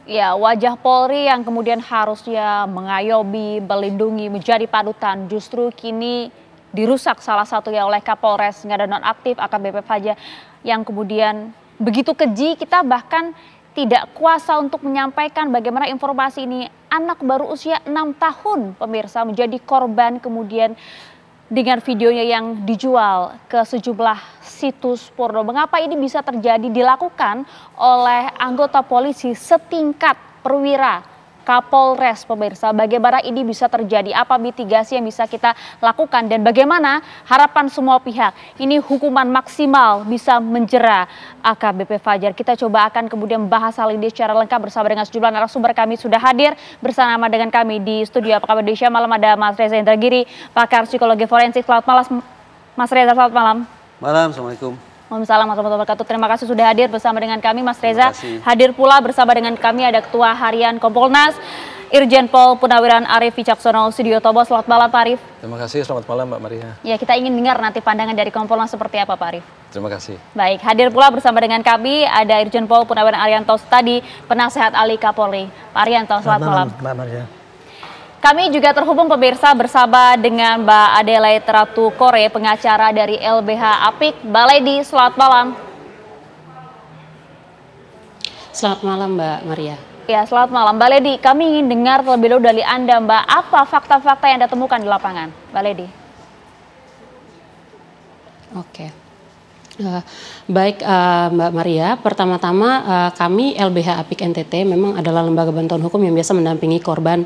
Ya, wajah Polri yang kemudian harusnya mengayomi, melindungi, menjadi panutan justru kini dirusak salah satunya oleh Kapolres Ngada Nonaktif AKBP Fajar yang kemudian begitu keji. Kita bahkan tidak kuasa untuk menyampaikan bagaimana informasi ini. Anak baru usia 6 tahun pemirsa menjadi korban kemudian dengan videonya yang dijual ke sejumlah situs porno. Mengapa ini bisa terjadi, dilakukan oleh anggota polisi setingkat perwira Kapolres pemirsa? Bagaimana ini bisa terjadi? Apa mitigasi yang bisa kita lakukan? Dan bagaimana harapan semua pihak? Ini hukuman maksimal bisa menjera AKBP Fajar. Kita coba akan kemudian membahas hal ini secara lengkap bersama dengan sejumlah narasumber. Kami sudah hadir bersama dengan kami di studio Apa Kabar Indonesia malam ada Mas Reza Indragiri, pakar psikologi forensik. Selamat malam Mas Reza, selamat malam. Malam, Assalamualaikum. Waalaikumsalam warahmatullahi wabarakatuh. Terima kasih sudah hadir bersama dengan kami Mas Reza. Hadir pula bersama dengan kami ada Ketua Harian Kompolnas Irjen Pol Purnawiran Arief Wicaksono Sudiotobo. Selamat malam Pak Arief. Terima kasih, selamat malam Mbak Maria. Ya, kita ingin dengar nanti pandangan dari Kompolnas seperti apa Pak Arief. Terima kasih. Baik, hadir pula bersama dengan kami ada Irjen Pol Purnawiran Arianto Sutadi, Penasehat Ahli Kapolri. Pak Arianto, selamat malam. Mbak Maria. Kami juga terhubung pemirsa bersama dengan Mbak Adelaide Ratu Kore, pengacara dari LBH Apik. Mbak Lady, selamat malam. Selamat malam Mbak Maria. Ya, selamat malam Mbak Lady. Kami ingin dengar terlebih dahulu dari Anda Mbak, apa fakta-fakta yang Anda temukan di lapangan, Mbak Lady? Oke. Baik Mbak Maria, pertama-tama kami LBH Apik NTT memang adalah lembaga bantuan hukum yang biasa mendampingi korban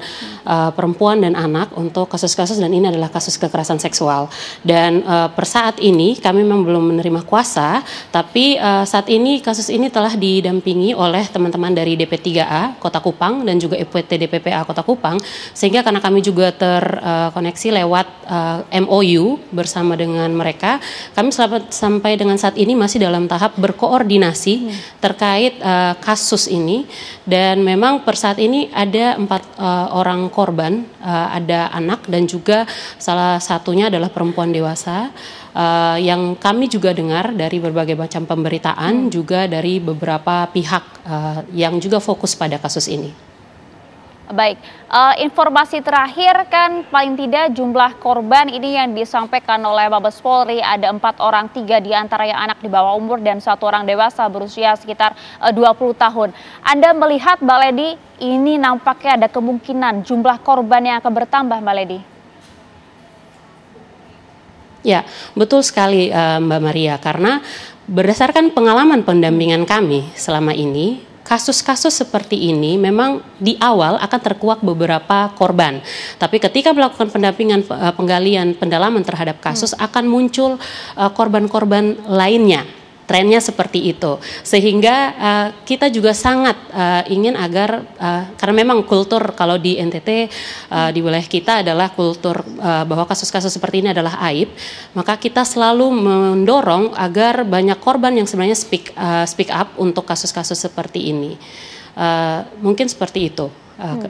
perempuan dan anak untuk kasus-kasus, dan ini adalah kasus kekerasan seksual. Dan per saat ini kami memang belum menerima kuasa, tapi saat ini kasus ini telah didampingi oleh teman-teman dari DP3A Kota Kupang dan juga EPT DPPA Kota Kupang, sehingga karena kami juga terkoneksi lewat MOU bersama dengan mereka, kami sampai dengan saat ini masih dalam tahap berkoordinasi terkait kasus ini. Dan memang per saat ini ada 4 orang korban, ada anak dan juga salah satunya adalah perempuan dewasa. Yang kami juga dengar dari berbagai macam pemberitaan, juga dari beberapa pihak yang juga fokus pada kasus ini. Baik, informasi terakhir kan paling tidak jumlah korban ini yang disampaikan oleh Mabes Polri ada 4 orang, 3 diantaranya anak di bawah umur dan 1 orang dewasa berusia sekitar 20 tahun. Anda melihat Mbak Lady, ini nampaknya ada kemungkinan jumlah korban yang akan bertambah Mbak Lady? Ya, betul sekali Mbak Maria, karena berdasarkan pengalaman pendampingan kami selama ini, kasus-kasus seperti ini memang di awal akan terkuak beberapa korban. Tapi ketika melakukan pendampingan, penggalian, pendalaman terhadap kasus akan muncul korban-korban lainnya. Trennya seperti itu, sehingga kita juga sangat ingin agar karena memang kultur kalau di NTT di wilayah kita adalah kultur bahwa kasus-kasus seperti ini adalah aib, maka kita selalu mendorong agar banyak korban yang sebenarnya speak up untuk kasus-kasus seperti ini. Mungkin seperti itu,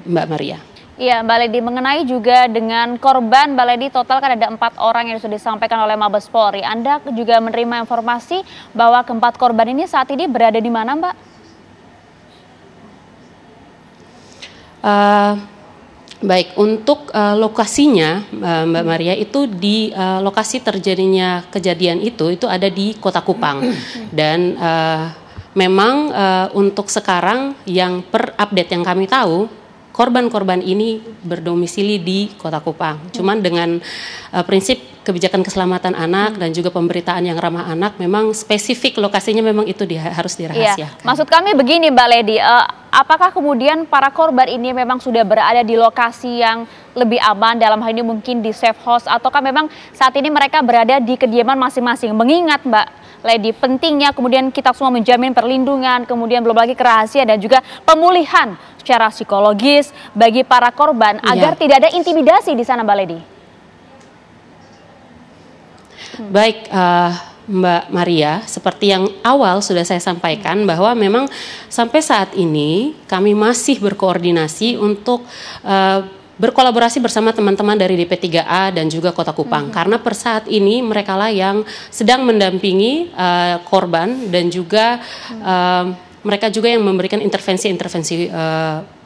Mbak Maria. Iya Mbak Lady, mengenai juga dengan korban Mbak Lady, total kan ada 4 orang yang sudah disampaikan oleh Mabes Polri. Anda juga menerima informasi bahwa keempat korban ini saat ini berada di mana Mbak? Baik, untuk lokasinya Mbak Maria itu di lokasi terjadinya kejadian itu ada di Kota Kupang dan memang untuk sekarang yang per update yang kami tahu korban-korban ini berdomisili di Kota Kupang. Cuman dengan prinsip kebijakan keselamatan anak dan juga pemberitaan yang ramah anak, memang spesifik lokasinya memang itu harus dirahasiakan. Iya. Maksud kami begini Mbak Lady, apakah kemudian para korban ini memang sudah berada di lokasi yang lebih aman, dalam hal ini mungkin di safe house, ataukah memang saat ini mereka berada di kediaman masing-masing? Mengingat Mbak Lady, pentingnya kemudian kita semua menjamin perlindungan, kemudian belum lagi kerahasiaan dan juga pemulihan secara psikologis bagi para korban agar tidak ada intimidasi di sana Mbak Lady. Baik, Mbak Maria, seperti yang awal sudah saya sampaikan bahwa memang sampai saat ini kami masih berkoordinasi untuk berkolaborasi bersama teman-teman dari DP3A dan juga Kota Kupang. Karena per saat ini mereka lah yang sedang mendampingi korban dan juga mereka juga yang memberikan intervensi-intervensi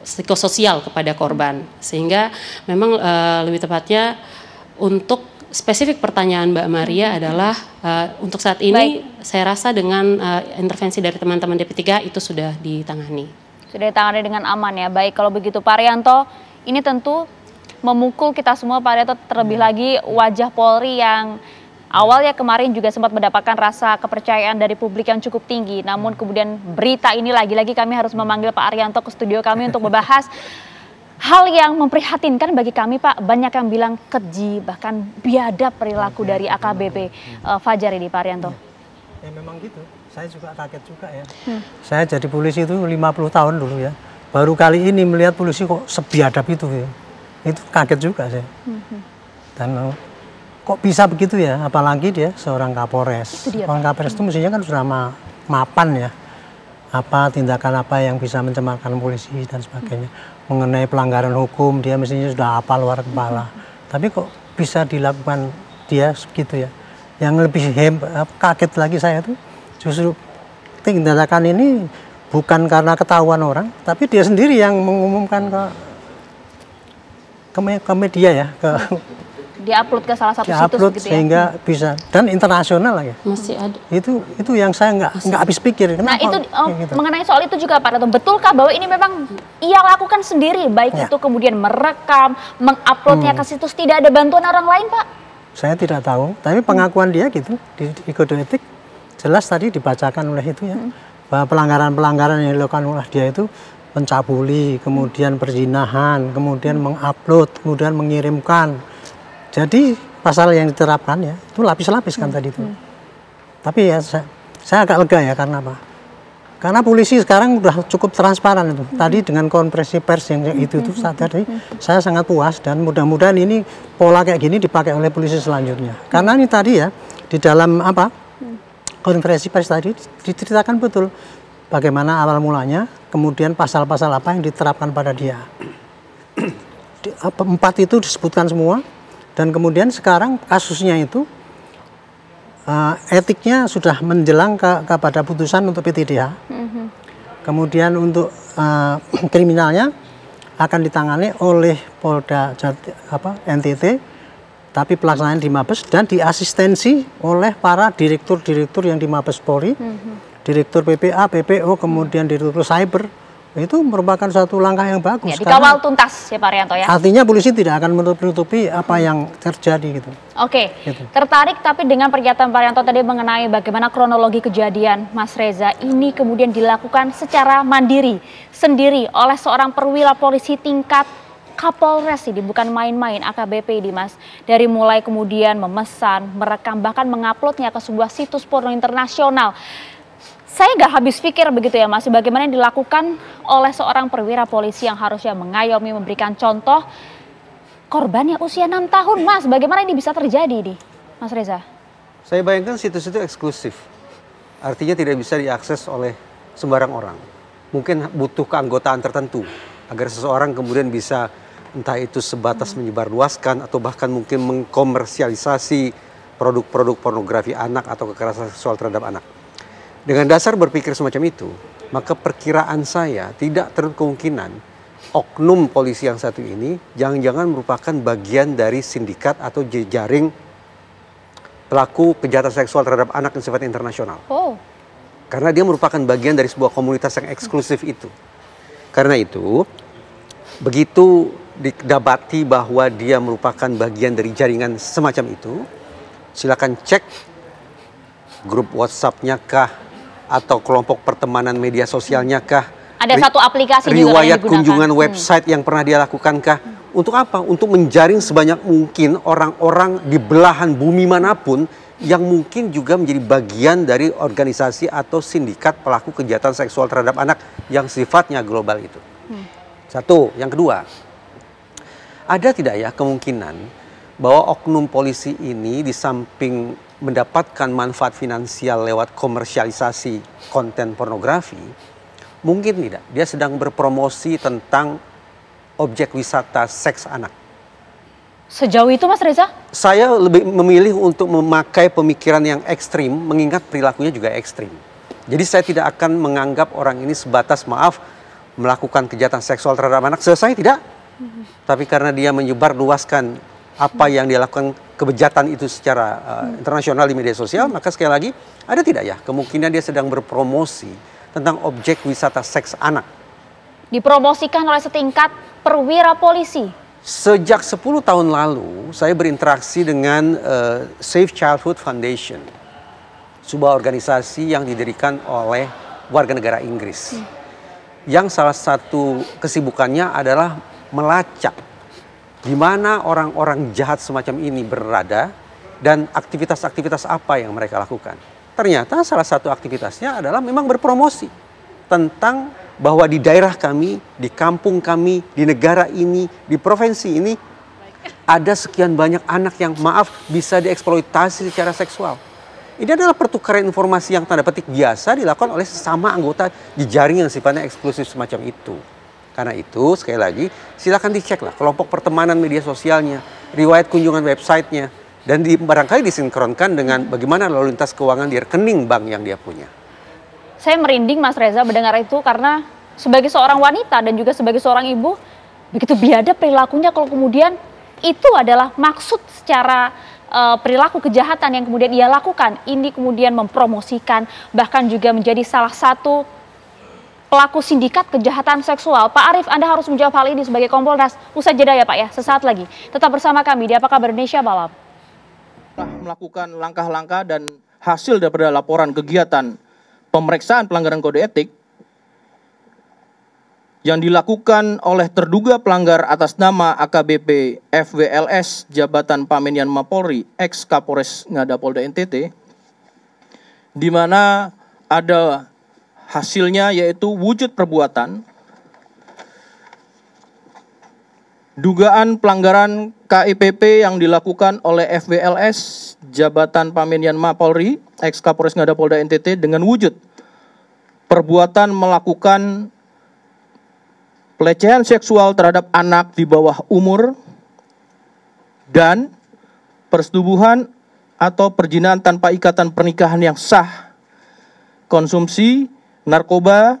psikososial kepada korban. Sehingga memang lebih tepatnya untuk spesifik pertanyaan Mbak Maria adalah untuk saat ini saya rasa dengan intervensi dari teman-teman DP3 itu sudah ditangani. Sudah ditangani dengan aman ya. Baik, kalau begitu Pak Arianto, ini tentu memukul kita semua Pak Arianto, terlebih lagi wajah Polri yang awalnya kemarin juga sempat mendapatkan rasa kepercayaan dari publik yang cukup tinggi. Namun kemudian berita ini lagi-lagi kami harus memanggil Pak Arianto ke studio kami untuk membahas hal yang memprihatinkan bagi kami Pak. Banyak yang bilang keji, bahkan biadab perilaku dari AKBP Fajar ini Pak Arianto. Ya memang gitu, saya juga kaget juga ya. Saya jadi polisi itu 50 tahun dulu ya. Baru kali ini melihat polisi kok sebiadab itu ya. Itu kaget juga saya. Dan kok bisa begitu ya, apalagi dia seorang Kapolres. Seorang Kapolres itu mestinya kan sudah mapan ya. Apa tindakan apa yang bisa mencemarkan polisi dan sebagainya. Mengenai pelanggaran hukum dia mestinya sudah hafal luar kepala. Tapi kok bisa dilakukan dia begitu ya. Yang lebih kaget lagi saya tuh justru tindakan ini bukan karena ketahuan orang, tapi dia sendiri yang mengumumkan ke media ya, diupload ke salah satu situs gitu ya. Sehingga bisa dan internasional lagi. Masih ada. Itu yang saya nggak habis pikir. Kenapa? Nah itu gitu? Mengenai soal itu juga Pak Arianto, betulkah bahwa ini memang ia lakukan sendiri, baik itu kemudian merekam, menguploadnya ke situs, tidak ada bantuan orang lain Pak? Saya tidak tahu, tapi pengakuan dia gitu di kode etik jelas tadi dibacakan oleh itu ya, bahwa pelanggaran-pelanggaran yang dilakukan oleh dia itu mencabuli, kemudian perzinahan, kemudian mengupload, kemudian mengirimkan. Jadi pasal yang diterapkan ya itu lapis-lapis kan tadi itu. Tapi ya saya agak lega ya, karena apa? Karena polisi sekarang udah cukup transparan itu. Tadi dengan konferensi pers yang itu tadi saya sangat puas dan mudah-mudahan ini pola kayak gini dipakai oleh polisi selanjutnya. Karena ini tadi ya di dalam konferensi pers tadi diceritakan betul bagaimana awal mulanya, kemudian pasal-pasal apa yang diterapkan pada dia. 4 itu disebutkan semua. Dan kemudian sekarang kasusnya itu etiknya sudah menjelang kepada putusan untuk PTDH. Kemudian untuk kriminalnya akan ditangani oleh Polda NTT, tapi pelaksanaan di Mabes dan diasistensi oleh para direktur-direktur yang di Mabes Polri, direktur PPA, PPO, kemudian direktur Cyber. Itu merupakan suatu langkah yang bagus. Ya, dikawal tuntas ya Pak Arianto ya. Artinya polisi tidak akan menutupi apa yang terjadi gitu. Oke, tertarik tapi dengan pernyataan Pak Arianto tadi mengenai bagaimana kronologi kejadian Mas Reza ini kemudian dilakukan secara mandiri, sendiri oleh seorang perwira polisi tingkat Kapolres ini, bukan main-main AKBP ini Mas. Dari mulai kemudian memesan, merekam, bahkan menguploadnya ke sebuah situs porno internasional. Saya nggak habis pikir begitu ya Mas, bagaimana yang dilakukan oleh seorang perwira polisi yang harusnya mengayomi, memberikan contoh, korbannya usia 6 tahun Mas. Bagaimana ini bisa terjadi nih Mas Reza? Saya bayangkan situs itu eksklusif, artinya tidak bisa diakses oleh sembarang orang. Mungkin butuh keanggotaan tertentu agar seseorang kemudian bisa entah itu sebatas menyebarluaskan atau bahkan mungkin mengkomersialisasi produk-produk pornografi anak atau kekerasan seksual terhadap anak. Dengan dasar berpikir semacam itu, maka perkiraan saya tidak tertutup kemungkinan oknum polisi yang satu ini jangan-jangan merupakan bagian dari sindikat atau jejaring pelaku kejahatan seksual terhadap anak yang sifatnya internasional. Oh. Karena dia merupakan bagian dari sebuah komunitas yang eksklusif itu. Karena itu, begitu didapati bahwa dia merupakan bagian dari jaringan semacam itu, silakan cek grup WhatsApp-nya kah, atau kelompok pertemanan media sosialnya kah. Ada satu aplikasi juga riwayat kunjungan website yang pernah dia lakukan kah. Untuk apa? Untuk menjaring sebanyak mungkin orang-orang di belahan bumi manapun yang mungkin juga menjadi bagian dari organisasi atau sindikat pelaku kejahatan seksual terhadap anak yang sifatnya global itu. Satu. Yang kedua, ada tidak ya kemungkinan bahwa oknum polisi ini di samping mendapatkan manfaat finansial lewat komersialisasi konten pornografi, mungkin tidak, dia sedang berpromosi tentang objek wisata seks anak. Sejauh itu Mas Reza? Saya lebih memilih untuk memakai pemikiran yang ekstrim, mengingat perilakunya juga ekstrim. Jadi saya tidak akan menganggap orang ini sebatas melakukan kejahatan seksual terhadap anak, selesai tidak. Tapi karena dia menyebarluaskan apa yang dia lakukan kebejatan itu secara internasional di media sosial, maka sekali lagi ada tidak ya kemungkinan dia sedang berpromosi tentang objek wisata seks anak. Dipromosikan oleh setingkat perwira polisi. Sejak 10 tahun lalu saya berinteraksi dengan Safe Childhood Foundation, sebuah organisasi yang didirikan oleh warga negara Inggris. Yang salah satu kesibukannya adalah melacak di mana orang-orang jahat semacam ini berada dan aktivitas-aktivitas apa yang mereka lakukan. Ternyata salah satu aktivitasnya adalah memang berpromosi tentang bahwa di daerah kami, di kampung kami, di negara ini, di provinsi ini ada sekian banyak anak yang bisa dieksploitasi secara seksual. Ini adalah pertukaran informasi yang tanda petik biasa dilakukan oleh sesama anggota di jaring yang sifatnya eksklusif semacam itu. Karena itu, sekali lagi, silakan diceklah kelompok pertemanan media sosialnya, riwayat kunjungan websitenya, dan barangkali disinkronkan dengan bagaimana lalu lintas keuangan di rekening bank yang dia punya. Saya merinding Mas Reza mendengar itu karena sebagai seorang wanita dan juga sebagai seorang ibu, begitu biadab perilakunya kalau kemudian itu adalah maksud secara perilaku kejahatan yang kemudian ia lakukan. Ini kemudian mempromosikan, bahkan juga menjadi salah satu pelaku sindikat kejahatan seksual. Pak Arief, Anda harus menjawab hal ini sebagai Kompolnas. Usai jeda ya Pak ya, sesaat lagi. Tetap bersama kami di Apa Kabar Indonesia Malam. Melakukan langkah-langkah dan hasil daripada laporan kegiatan pemeriksaan pelanggaran kode etik yang dilakukan oleh terduga pelanggar atas nama AKBP FWLS Jabatan Pamenian Mapolri, ex Kapolres Ngada Polda NTT, di mana ada hasilnya yaitu wujud perbuatan dugaan pelanggaran KIPP yang dilakukan oleh FWLS Jabatan Pamenian Mapolri, ex Kapolres Ngada Polda NTT dengan wujud perbuatan melakukan pelecehan seksual terhadap anak di bawah umur dan persetubuhan atau perjinaan tanpa ikatan pernikahan yang sah, konsumsi narkoba,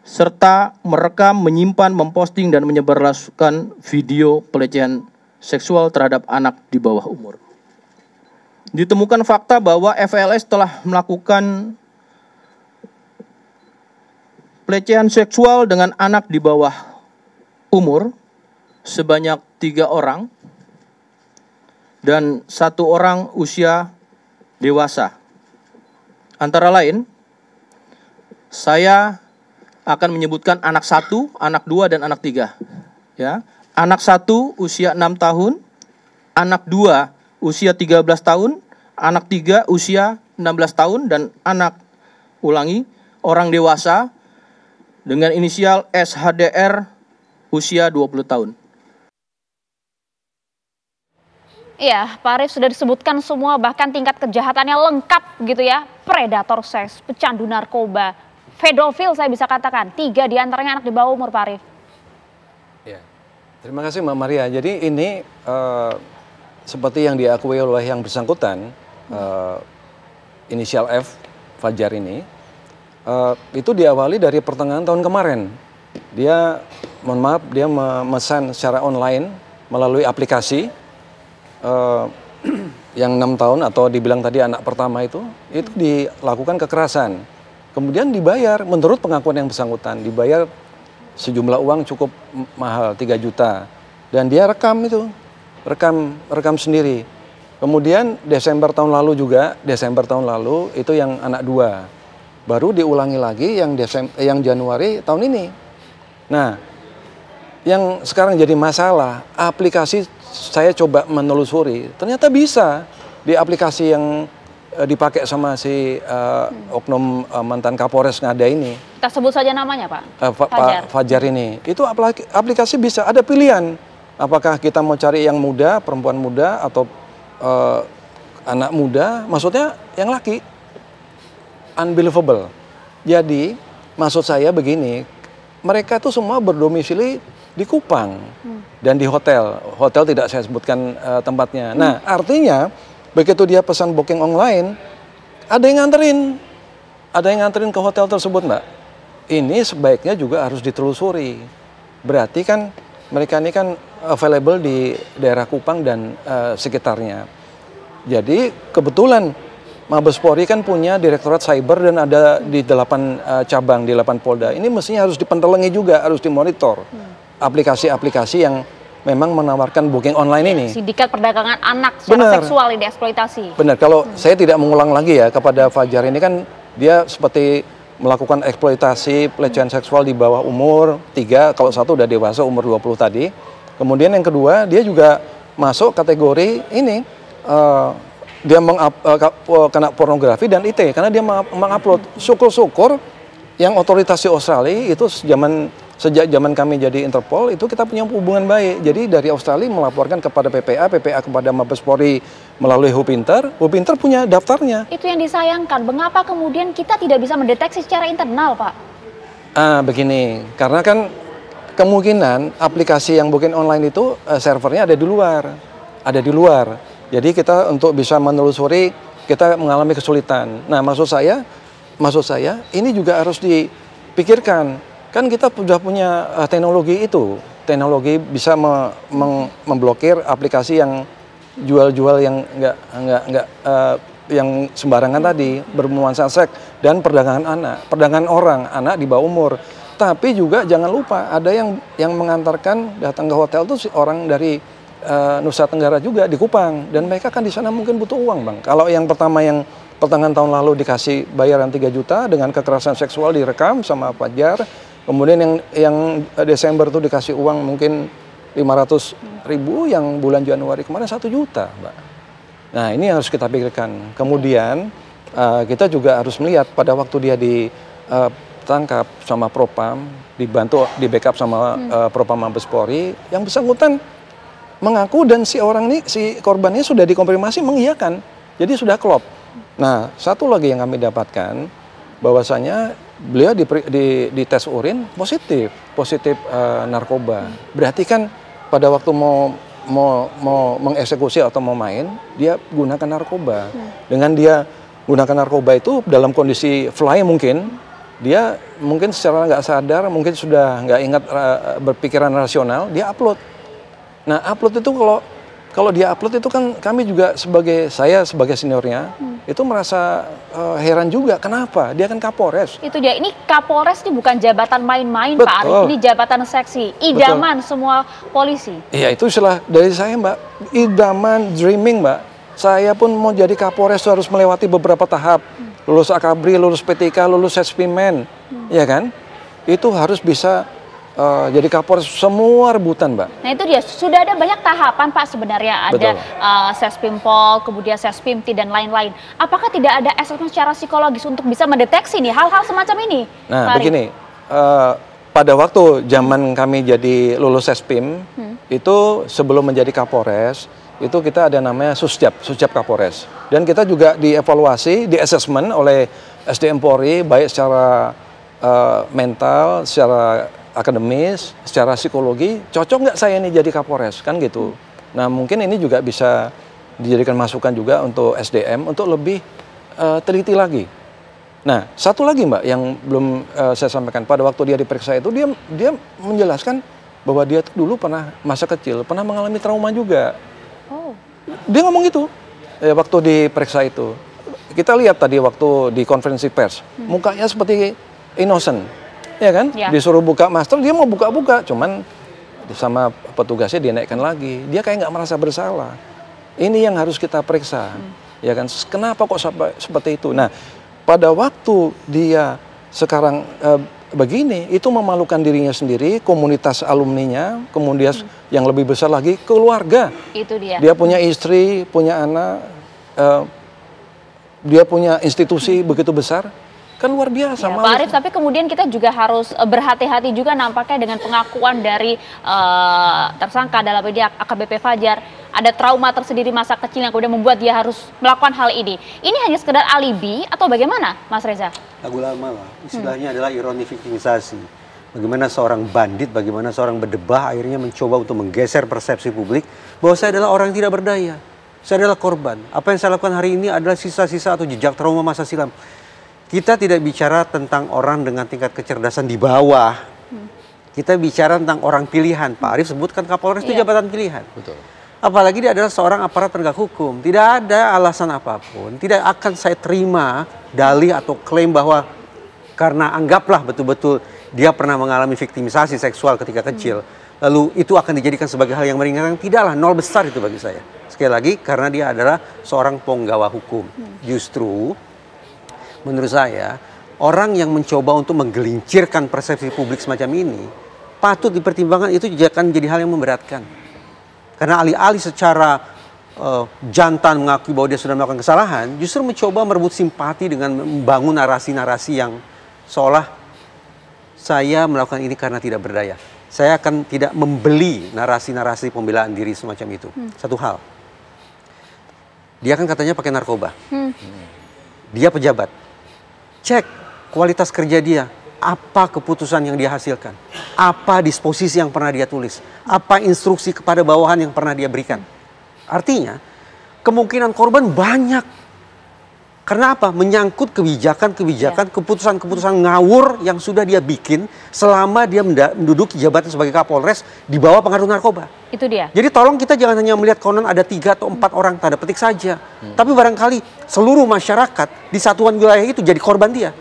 serta merekam, menyimpan, memposting, dan menyebarluaskan video pelecehan seksual terhadap anak di bawah umur. Ditemukan fakta bahwa FLS telah melakukan pelecehan seksual dengan anak di bawah umur sebanyak 3 orang dan 1 orang usia dewasa. Antara lain, saya akan menyebutkan anak 1, anak 2, dan anak 3. Ya. Anak 1 usia 6 tahun, anak 2 usia 13 tahun, anak 3 usia 16 tahun, dan anak, orang dewasa dengan inisial SHDR usia 20 tahun. Iya, Pak Arief sudah disebutkan semua, bahkan tingkat kejahatannya lengkap gitu ya. Predator seks, pecandu narkoba, pedofil saya bisa katakan. 3 diantaranya anak di bawah umur, Pak Arief. Ya, terima kasih Mbak Maria. Jadi ini seperti yang diakui oleh yang bersangkutan, inisial F, Fajar ini, itu diawali dari pertengahan tahun kemarin. dia, mohon maaf, dia memesan secara online melalui aplikasi yang 6 tahun atau dibilang tadi anak pertama itu dilakukan kekerasan. Kemudian dibayar, menurut pengakuan yang bersangkutan, dibayar sejumlah uang cukup mahal, 3 juta. Dan dia rekam itu, rekam sendiri. Kemudian Desember tahun lalu itu yang anak 2. Baru diulangi lagi yang Januari tahun ini. Nah, yang sekarang jadi masalah, aplikasi saya coba menelusuri, ternyata bisa di aplikasi yang dipakai sama si oknum mantan Kapolres Ngada ini. Kita sebut saja namanya, Pak. Pak Fajar ini. Itu aplikasi bisa ada pilihan. Apakah kita mau cari yang muda, perempuan muda, atau anak muda, maksudnya yang laki. Unbelievable. Jadi, maksud saya begini, mereka itu semua berdomisili di Kupang dan di hotel. Hotel tidak saya sebutkan tempatnya. Nah, artinya begitu dia pesan booking online, ada yang nganterin ke hotel tersebut, Mbak. Ini sebaiknya juga harus ditelusuri. Berarti kan mereka ini kan available di daerah Kupang dan sekitarnya. Jadi kebetulan Mabes Polri kan punya Direktorat Cyber dan ada di 8 cabang, di 8 Polda. Ini mestinya harus dipentelengi juga, harus dimonitor. Aplikasi-aplikasi yang memang menawarkan booking online ini. Sindikat perdagangan anak secara seksual ini eksploitasi. Benar, kalau saya tidak mengulang lagi ya kepada Fajar ini kan dia seperti melakukan eksploitasi pelecehan seksual di bawah umur 3, kalau satu udah dewasa umur 20 tadi. Kemudian yang kedua dia juga masuk kategori ini dia kena pornografi dan IT karena dia mengupload. Syukur-syukur yang otoritas di Australia itu sejak zaman kami jadi Interpol itu kita punya hubungan baik. Jadi dari Australia melaporkan kepada PPA kepada Mabes Polri melalui Hupinter punya daftarnya. Itu yang disayangkan. Mengapa kemudian kita tidak bisa mendeteksi secara internal, Pak? Begini, karena kan kemungkinan aplikasi yang booking online itu servernya ada di luar. Jadi kita untuk bisa menelusuri kita mengalami kesulitan. Nah, maksud saya ini juga harus dipikirkan. Kan kita sudah punya teknologi bisa memblokir aplikasi yang jual-jual yang enggak yang sembarangan tadi, bernuansa seks dan perdagangan orang, anak di bawah umur. Tapi juga jangan lupa ada yang mengantarkan datang ke hotel tuh orang dari Nusa Tenggara juga di Kupang dan mereka kan di sana mungkin butuh uang, Bang. Kalau yang pertengahan tahun lalu dikasih bayaran 3 juta dengan kekerasan seksual direkam sama Fajar. Kemudian yang Desember itu dikasih uang mungkin 500.000, yang bulan Januari kemarin 1 juta, Mbak. Nah, ini harus kita pikirkan. Kemudian kita juga harus melihat pada waktu dia ditangkap sama Propam, di backup sama Propam Mabes Polri, yang bersangkutan mengaku dan si korbannya sudah dikonfirmasi mengiyakan. Jadi sudah klop. Nah, satu lagi yang kami dapatkan bahwasanya beliau di tes urin positif narkoba. Berarti kan pada waktu mau mengeksekusi atau mau main, dia gunakan narkoba. Dengan dia gunakan narkoba itu dalam kondisi fly mungkin, dia mungkin secara nggak sadar, mungkin sudah nggak ingat berpikiran rasional, dia upload. Nah, upload itu kalau dia upload itu kan kami juga saya sebagai seniornya itu merasa heran juga, kenapa? Dia kan Kapolres. Itu dia, ini Kapolres ini bukan jabatan main-main, Pak Arief, ini jabatan seksi, idaman semua polisi. Iya, itu istilah dari saya, Mbak, idaman, dreaming, Mbak. Saya pun mau jadi Kapolres harus melewati beberapa tahap, lulus Akabri, lulus PTK, lulus Sespimen, ya kan? Itu harus bisa jadi Kapolres semua rebutan, Mbak. Nah itu dia, sudah ada banyak tahapan, Pak, sebenarnya. Ada Sespimpol, kemudian Sespimti dan lain-lain. Apakah tidak ada asesmen secara psikologis untuk bisa mendeteksi nih hal-hal semacam ini? Nah, begini, pada waktu zaman kami jadi lulus Sespim, itu sebelum menjadi Kapolres, itu kita ada namanya Susjap Kapolres. Dan kita juga dievaluasi, di-assessment oleh SDM Polri, baik secara mental, secara akademis, secara psikologi, cocok nggak saya ini jadi Kapolres, kan gitu. Nah, mungkin ini juga bisa dijadikan masukan juga untuk SDM untuk lebih teliti lagi. Nah, satu lagi Mbak yang belum saya sampaikan, pada waktu dia diperiksa itu dia menjelaskan bahwa dia tuh dulu pernah masa kecil pernah mengalami trauma juga. Oh. Dia ngomong gitu waktu diperiksa itu. Kita lihat tadi waktu di konferensi pers, mukanya seperti innocent, ya kan? Ya. Disuruh buka masker, dia mau buka-buka, cuman sama petugasnya dia naikkan lagi. Dia kayak nggak merasa bersalah. Ini yang harus kita periksa, ya kan? Kenapa kok sampai seperti itu? Nah, pada waktu dia sekarang begini, itu memalukan dirinya sendiri, komunitas alumninya, kemudian yang lebih besar lagi keluarga. Itu dia. Dia punya istri, punya anak, dia punya institusi begitu besar, kan luar biasa. Ya, Pak Arief, tapi kemudian kita juga harus berhati-hati juga nampaknya dengan pengakuan dari tersangka dalam ini AKBP Fajar. Ada trauma tersendiri masa kecil yang kemudian membuat dia harus melakukan hal ini. Ini hanya sekedar alibi atau bagaimana, Mas Reza? Lagu lama lah, istilahnya adalah ironi viktimisasi. Bagaimana seorang bandit, bagaimana seorang berdebah akhirnya mencoba untuk menggeser persepsi publik bahwa saya adalah orang yang tidak berdaya. Saya adalah korban. Apa yang saya lakukan hari ini adalah sisa-sisa atau jejak trauma masa silam. Kita tidak bicara tentang orang dengan tingkat kecerdasan di bawah. Kita bicara tentang orang pilihan. Pak Arief sebutkan Kapolres itu jabatan pilihan. Betul. Apalagi dia adalah seorang aparat penegak hukum. Tidak ada alasan apapun. Tidak akan saya terima dalih atau klaim bahwa karena anggaplah betul-betul dia pernah mengalami viktimisasi seksual ketika kecil. Lalu itu akan dijadikan sebagai hal yang meringankan. Tidaklah, nol besar itu bagi saya. Sekali lagi karena dia adalah seorang penggawa hukum. Justru menurut saya orang yang mencoba untuk menggelincirkan persepsi publik semacam ini patut dipertimbangkan, itu akan jadi hal yang memberatkan. Karena alih-alih secara jantan mengakui bahwa dia sudah melakukan kesalahan, justru mencoba merebut simpati dengan membangun narasi-narasi yang seolah saya melakukan ini karena tidak berdaya. Saya akan tidak membeli narasi-narasi pembelaan diri semacam itu. Satu hal, dia kan katanya pakai narkoba. Dia pejabat. Cek kualitas kerja dia. Apa keputusan yang dia hasilkan? Apa disposisi yang pernah dia tulis? Apa instruksi kepada bawahan yang pernah dia berikan? Artinya, kemungkinan korban banyak. Karena apa? Menyangkut kebijakan-kebijakan, keputusan-keputusan ngawur yang sudah dia bikin selama dia menduduki jabatan sebagai Kapolres di bawah pengaruh narkoba. Itu dia. Jadi tolong kita jangan hanya melihat konon ada 3 atau 4 orang tanda petik saja. Tapi barangkali seluruh masyarakat di satuan wilayah itu jadi korban dia.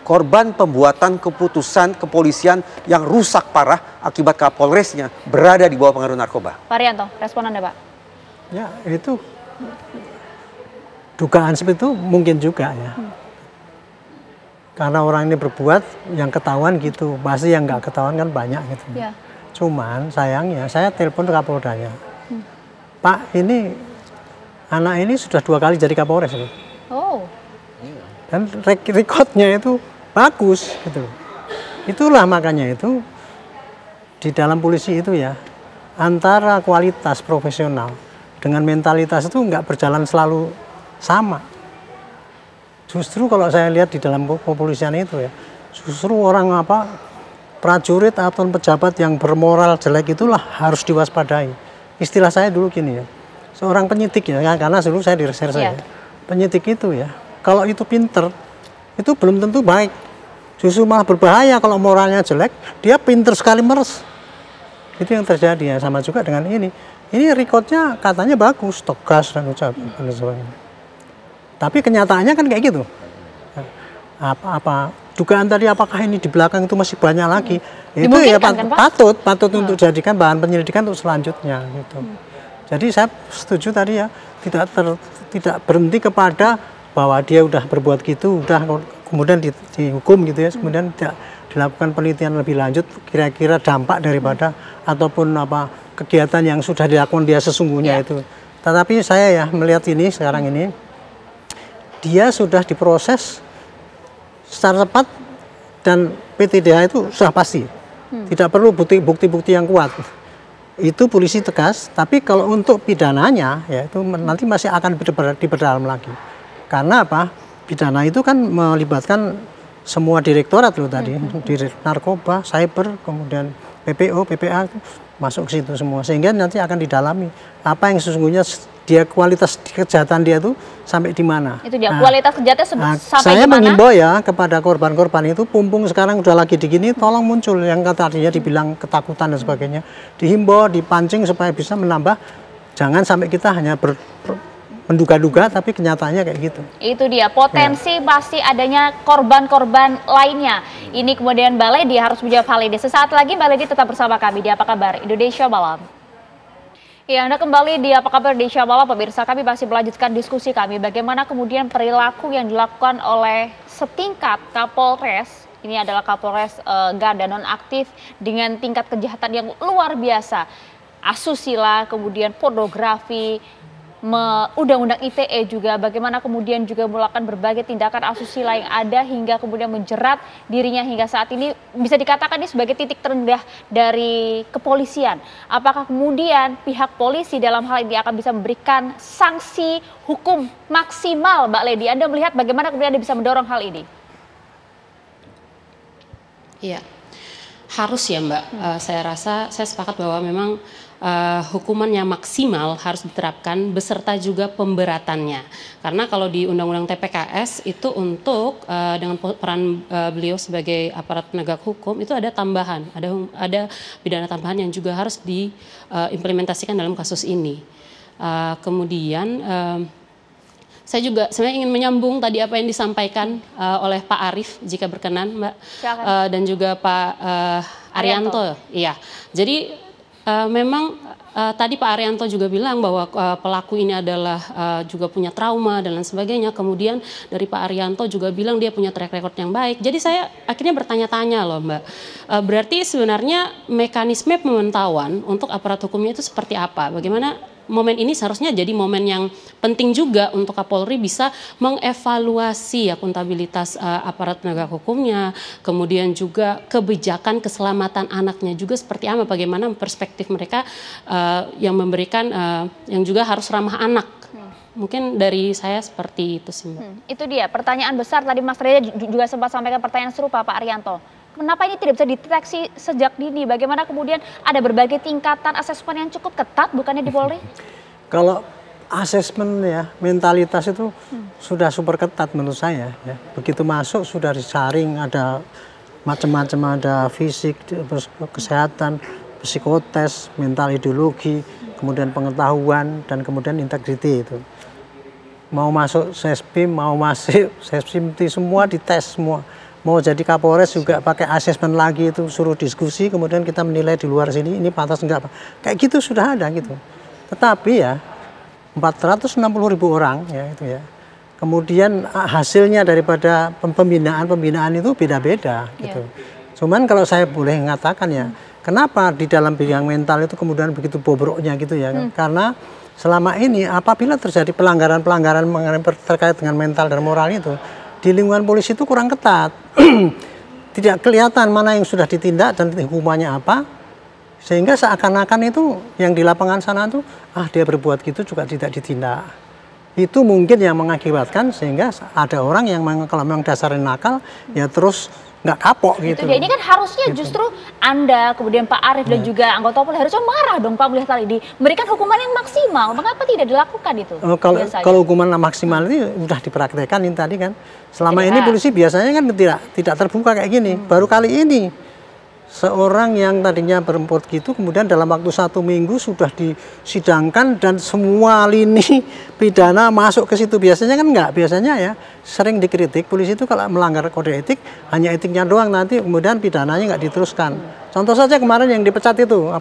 Korban pembuatan keputusan kepolisian yang rusak parah akibat Kapolresnya berada di bawah pengaruh narkoba. Pak Rianto, respon Anda, Pak? Ya, itu dugaan seperti itu mungkin juga ya. Karena orang ini berbuat yang ketahuan gitu, pasti yang nggak ketahuan kan banyak gitu. Ya. Cuman sayangnya saya telepon Kapoldanya. Pak, ini anak ini sudah 2 kali jadi Kapolres. Oh. Dan rekodnya itu bagus gitu. Itulah makanya itu di dalam polisi itu ya, antara kualitas profesional dengan mentalitas itu nggak berjalan selalu sama. Justru kalau saya lihat di dalam kepolisian itu ya, justru orang prajurit atau pejabat yang bermoral jelek itulah harus diwaspadai. Istilah saya dulu gini ya, seorang penyidik ya, karena dulu saya di reserse ya. Penyidik itu ya, kalau itu pinter, itu belum tentu baik. Justru malah berbahaya kalau moralnya jelek, dia pinter sekali meres. Itu yang terjadi ya, sama juga dengan ini. Ini rekodnya katanya bagus, tegas dan ucap dan sebagainya. Tapi kenyataannya kan kayak gitu. Dugaan tadi apakah ini di belakang itu masih banyak lagi? Itu ya patut untuk jadikan bahan penyelidikan untuk selanjutnya gitu. Jadi saya setuju tadi ya, tidak berhenti kepada bahwa dia udah berbuat gitu, udah kemudian dihukum gitu ya, kemudian tidak dilakukan penelitian lebih lanjut kira-kira dampak daripada ataupun kegiatan yang sudah dilakukan dia sesungguhnya itu. Tetapi saya ya melihat ini sekarang ini dia sudah diproses secara tepat dan PTDH itu sudah pasti. Tidak perlu bukti-bukti yang kuat. Itu polisi tegas, tapi kalau untuk pidananya ya itu nanti masih akan diperdalam lagi. Karena apa? Pidana itu kan melibatkan semua direktorat loh tadi, Dirjen Narkoba, Cyber, kemudian PPO, PPA masuk ke situ semua, sehingga nanti akan didalami apa yang sesungguhnya dia kualitas kejahatan dia tuh sampai di mana. Itu dia kualitas kejahatan sampai saya di mana? mengimbau ya kepada korban-korban itu, pumpung sekarang udah lagi digini, tolong muncul yang tadinya dibilang ketakutan dan sebagainya, dihimbau, dipancing supaya bisa menambah, jangan sampai kita hanya menduga-duga tapi kenyataannya kayak gitu. Itu dia potensi pasti adanya korban-korban lainnya. Ini kemudian Mbak Ledi harus menjawab hal ini. Sesaat lagi Mbak Ledi tetap bersama kami di Apa Kabar Indonesia Malam. Ya, Anda kembali di Apa Kabar Indonesia Malam, pemirsa. Kami masih melanjutkan diskusi kami bagaimana kemudian perilaku yang dilakukan oleh setingkat Kapolres. Ini adalah Kapolres Ngada nonaktif dengan tingkat kejahatan yang luar biasa. Asusila, kemudian pornografi, Undang-Undang ITE juga, bagaimana kemudian juga melakukan berbagai tindakan asusila yang ada hingga kemudian menjerat dirinya hingga saat ini bisa dikatakan ini sebagai titik terendah dari kepolisian. Apakah kemudian pihak polisi dalam hal ini akan bisa memberikan sanksi hukum maksimal, Mbak Ledi? Anda melihat bagaimana kemudian Anda bisa mendorong hal ini? Iya, harus ya Mbak. Saya rasa saya sepakat bahwa memang hukuman yang maksimal harus diterapkan beserta juga pemberatannya. Karena kalau di Undang-Undang TPKS itu untuk dengan peran beliau sebagai aparat penegak hukum itu ada tambahan, ada pidana tambahan yang juga harus diimplementasikan dalam kasus ini. Kemudian saya juga sebenarnya ingin menyambung tadi apa yang disampaikan oleh Pak Arief jika berkenan Mbak, dan juga Pak Arianto. Iya, jadi memang tadi Pak Arianto juga bilang bahwa pelaku ini adalah juga punya trauma dan lain sebagainya. Kemudian dari Pak Arianto juga bilang dia punya track record yang baik. Jadi saya akhirnya bertanya-tanya loh Mbak, berarti sebenarnya mekanisme pemantauan untuk aparat hukumnya itu seperti apa? Bagaimana momen ini seharusnya jadi momen yang penting juga untuk Kapolri bisa mengevaluasi akuntabilitas aparat penegak hukumnya, kemudian juga kebijakan keselamatan anaknya juga seperti apa, bagaimana perspektif mereka yang memberikan yang juga harus ramah anak. Mungkin dari saya seperti itu sih Mbak. Itu dia pertanyaan besar tadi Mas Reza juga sempat sampaikan pertanyaan serupa Pak Arianto. Kenapa ini tidak bisa dideteksi sejak dini? Bagaimana kemudian ada berbagai tingkatan asesmen yang cukup ketat bukannya di Polri? Kalau Asesmen ya, mentalitas itu sudah super ketat menurut saya. Ya. Begitu masuk sudah disaring, ada macam-macam, ada fisik, kesehatan, psikotes, mental ideologi, kemudian pengetahuan, dan kemudian integriti itu. Mau masuk Sespim, mau masuk Sespim, semua dites semua. Mau jadi Kapolres juga pakai asesmen lagi, itu suruh diskusi, kemudian kita menilai di luar sini ini pantas enggak. Kayak gitu sudah ada gitu. Tetapi ya 460.000 orang ya itu ya. Kemudian hasilnya daripada pembinaan itu beda-beda gitu. Cuman kalau saya boleh mengatakan ya, kenapa di dalam bidang mental itu kemudian begitu bobroknya gitu ya? Karena selama ini apabila terjadi pelanggaran-pelanggaran terkait dengan mental dan moral itu, di lingkungan polisi itu kurang ketat. Tidak kelihatan mana yang sudah ditindak dan hukumannya apa. Sehingga seakan-akan itu yang di lapangan sana tuh, dia berbuat gitu juga tidak ditindak. Itu mungkin yang mengakibatkan sehingga ada orang yang kalau memang dasarnya nakal, ya terus nggak kapok gitu. Itu dia. Ini kan harusnya justru Anda, kemudian Pak Arief dan juga anggota Polri harusnya marah dong Pak melihat hal ini. Memberikan hukuman yang maksimal, mengapa tidak dilakukan itu? Kalau hukuman maksimal ini sudah dipraktekkan ini tadi kan. Selama ini polisi biasanya kan tidak terbuka kayak gini. Baru kali ini seorang yang tadinya berempot gitu, kemudian dalam waktu 1 minggu sudah disidangkan dan semua lini pidana masuk ke situ. Biasanya kan enggak, biasanya ya sering dikritik polisi itu kalau melanggar kode etik, hanya etiknya doang, nanti kemudian pidananya enggak diteruskan. Contoh saja kemarin yang dipecat itu,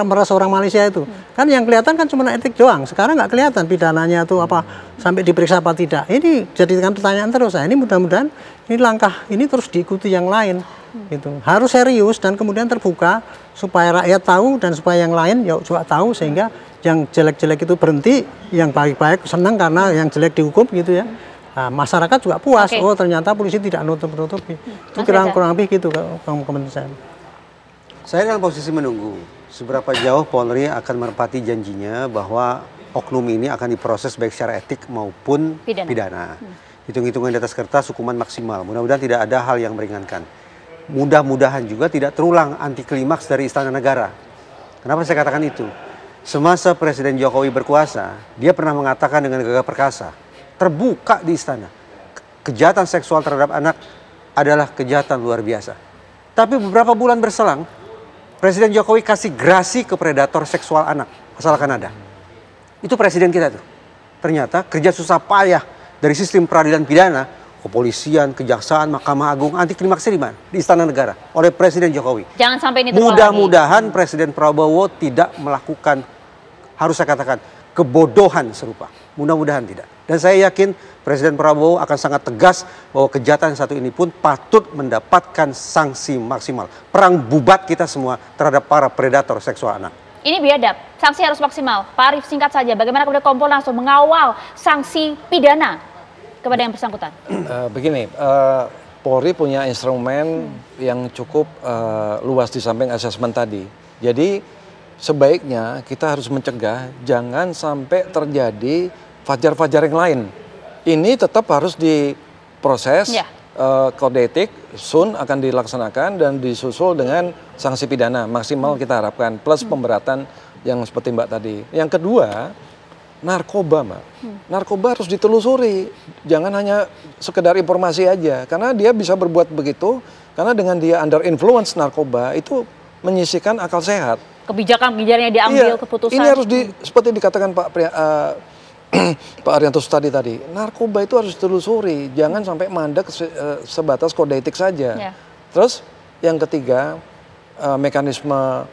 merasa orang Malaysia itu, kan yang kelihatan kan cuma etik doang, sekarang enggak kelihatan pidananya itu apa, sampai diperiksa apa tidak. Ini jadikan pertanyaan terus, ini mudah-mudahan ini langkah ini terus diikuti yang lain. Gitu. Harus serius dan kemudian terbuka supaya rakyat tahu dan supaya yang lain juga tahu, sehingga yang jelek-jelek itu berhenti, yang baik-baik senang karena yang jelek dihukum gitu ya. Nah, masyarakat juga puas, oh ternyata polisi tidak nutup-nutupi. Itu kurang lebih gitu komentar saya. Saya dalam posisi menunggu seberapa jauh Polri akan menepati janjinya bahwa oknum ini akan diproses baik secara etik maupun pidana. Hitung-hitungan di atas kertas hukuman maksimal. Mudah-mudahan tidak ada hal yang meringankan. Mudah-mudahan juga tidak terulang anti klimaks dari Istana Negara. Kenapa saya katakan itu? Semasa Presiden Jokowi berkuasa, dia pernah mengatakan dengan gagah perkasa, terbuka di istana, kejahatan seksual terhadap anak adalah kejahatan luar biasa. Tapi beberapa bulan berselang, Presiden Jokowi kasih grasi ke predator seksual anak asal Kanada. Itu presiden kita tuh. Ternyata kerja susah payah dari sistem peradilan pidana, kepolisian, kejaksaan, Mahkamah Agung, anti klimaksnya di mana? Di Istana Negara oleh Presiden Jokowi. Jangan sampai ini terulang lagi. Mudah-mudahan Presiden Prabowo tidak melakukan, harus saya katakan, kebodohan serupa. Mudah-mudahan tidak. Dan saya yakin Presiden Prabowo akan sangat tegas bahwa kejahatan satu ini pun patut mendapatkan sanksi maksimal. Perang bubat kita semua terhadap para predator seksual anak. Ini biadab, sanksi harus maksimal. Pak Arief, singkat saja, bagaimana kemudian Kompolnas mengawal sanksi pidana kepada yang bersangkutan? Begini, Polri punya instrumen yang cukup luas di samping asesmen tadi. Jadi sebaiknya kita harus mencegah jangan sampai terjadi fajar-fajar yang lain. Ini tetap harus diproses, kode etik, SUN akan dilaksanakan dan disusul dengan sanksi pidana maksimal kita harapkan, plus pemberatan yang seperti Mbak tadi. Yang kedua, narkoba, Mbak. Narkoba harus ditelusuri, jangan hanya sekedar informasi aja, karena dia bisa berbuat begitu, karena dengan dia under influence narkoba itu menyisihkan akal sehat. Kebijakan-kebijakan yang diambil, keputusan. Ini harus seperti dikatakan Pak Arianto tadi, narkoba itu harus ditelusuri, jangan sampai mandek sebatas kode etik saja. Terus yang ketiga, mekanisme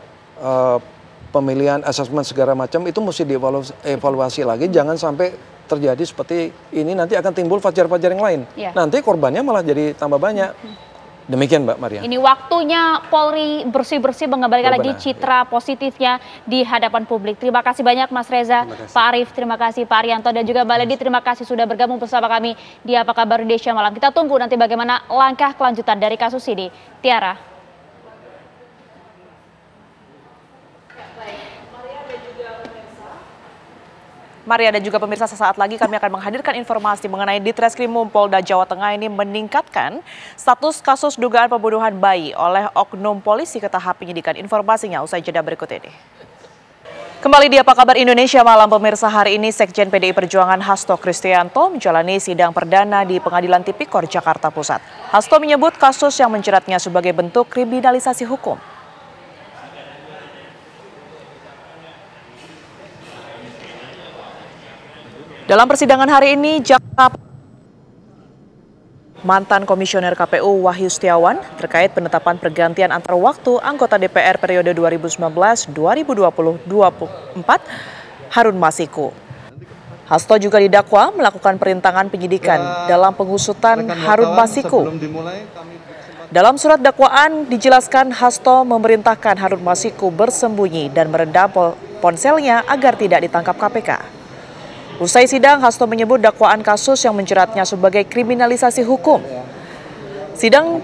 pemilihan, asesmen segala macam itu mesti dievaluasi lagi, jangan sampai terjadi seperti ini, nanti akan timbul fajar-fajar yang lain. Nanti korbannya malah jadi tambah banyak. Demikian Mbak Maria. Ini waktunya Polri bersih-bersih mengembalikan lagi citra positifnya di hadapan publik. Terima kasih banyak Mas Reza, Pak Arief, terima kasih Pak Arianto, dan juga Mbak Ledi, terima kasih sudah bergabung bersama kami di Apa Kabar Indonesia Malam. Kita tunggu nanti bagaimana langkah kelanjutan dari kasus ini. Tiara. Maria dan juga pemirsa, sesaat lagi kami akan menghadirkan informasi mengenai Ditreskrimum Polda Jawa Tengah ini meningkatkan status kasus dugaan pembunuhan bayi oleh oknum polisi ke tahap penyidikan. Informasinya usai jeda berikut ini. Kembali di Apa Kabar Indonesia Malam, pemirsa, hari ini Sekjen PDI Perjuangan Hasto Kristianto menjalani sidang perdana di Pengadilan Tipikor Jakarta Pusat. Hasto menyebut kasus yang menjeratnya sebagai bentuk kriminalisasi hukum. Dalam persidangan hari ini, mantan Komisioner KPU Wahyu Setiawan terkait penetapan pergantian antar waktu anggota DPR periode 2019-2024 Harun Masiku. Hasto juga didakwa melakukan perintangan penyidikan dalam pengusutan Harun Masiku. Dalam surat dakwaan dijelaskan Hasto memerintahkan Harun Masiku bersembunyi dan meredam ponselnya agar tidak ditangkap KPK. Usai sidang, Hasto menyebut dakwaan kasus yang menjeratnya sebagai kriminalisasi hukum. Sidang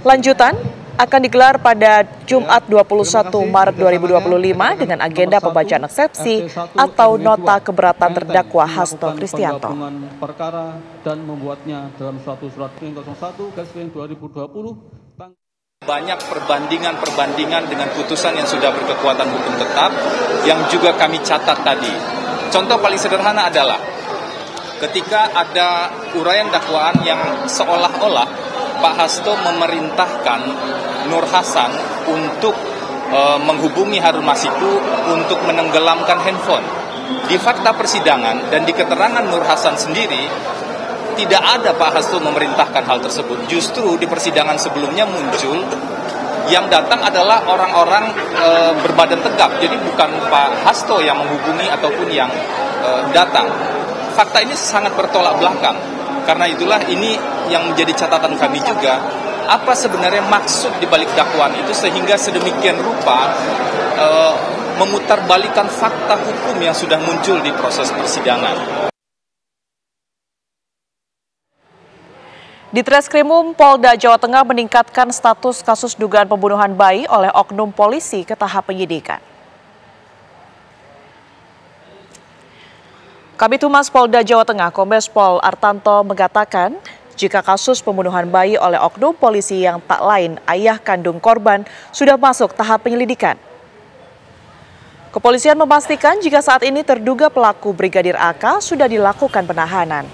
lanjutan akan digelar pada Jumat 21 Maret 2025 dengan agenda pembacaan eksepsi atau nota keberatan terdakwa Hasto Kristianto. Perkara dan membuatnya dalam suatu surat 01/2020. Banyak perbandingan dengan putusan yang sudah berkekuatan hukum tetap yang juga kami catat tadi. Contoh paling sederhana adalah ketika ada uraian dakwaan yang seolah-olah Pak Hasto memerintahkan Nur Hasan untuk menghubungi Harun Masiku untuk menenggelamkan handphone. Di fakta persidangan dan di keterangan Nur Hasan sendiri, tidak ada Pak Hasto memerintahkan hal tersebut. Justru di persidangan sebelumnya muncul yang datang adalah orang-orang berbadan tegap, jadi bukan Pak Hasto yang menghubungi ataupun yang datang. Fakta ini sangat bertolak belakang. Karena itulah ini yang menjadi catatan kami juga, apa sebenarnya maksud di balik dakwaan itu sehingga sedemikian rupa memutarbalikkan fakta hukum yang sudah muncul di proses persidangan. Ditreskrimum Polda Jawa Tengah meningkatkan status kasus dugaan pembunuhan bayi oleh oknum polisi ke tahap penyidikan. Kabid Humas Polda Jawa Tengah, Kombes Pol Artanto mengatakan, jika kasus pembunuhan bayi oleh oknum polisi yang tak lain ayah kandung korban sudah masuk tahap penyelidikan. Kepolisian memastikan jika saat ini terduga pelaku Brigadir AK sudah dilakukan penahanan.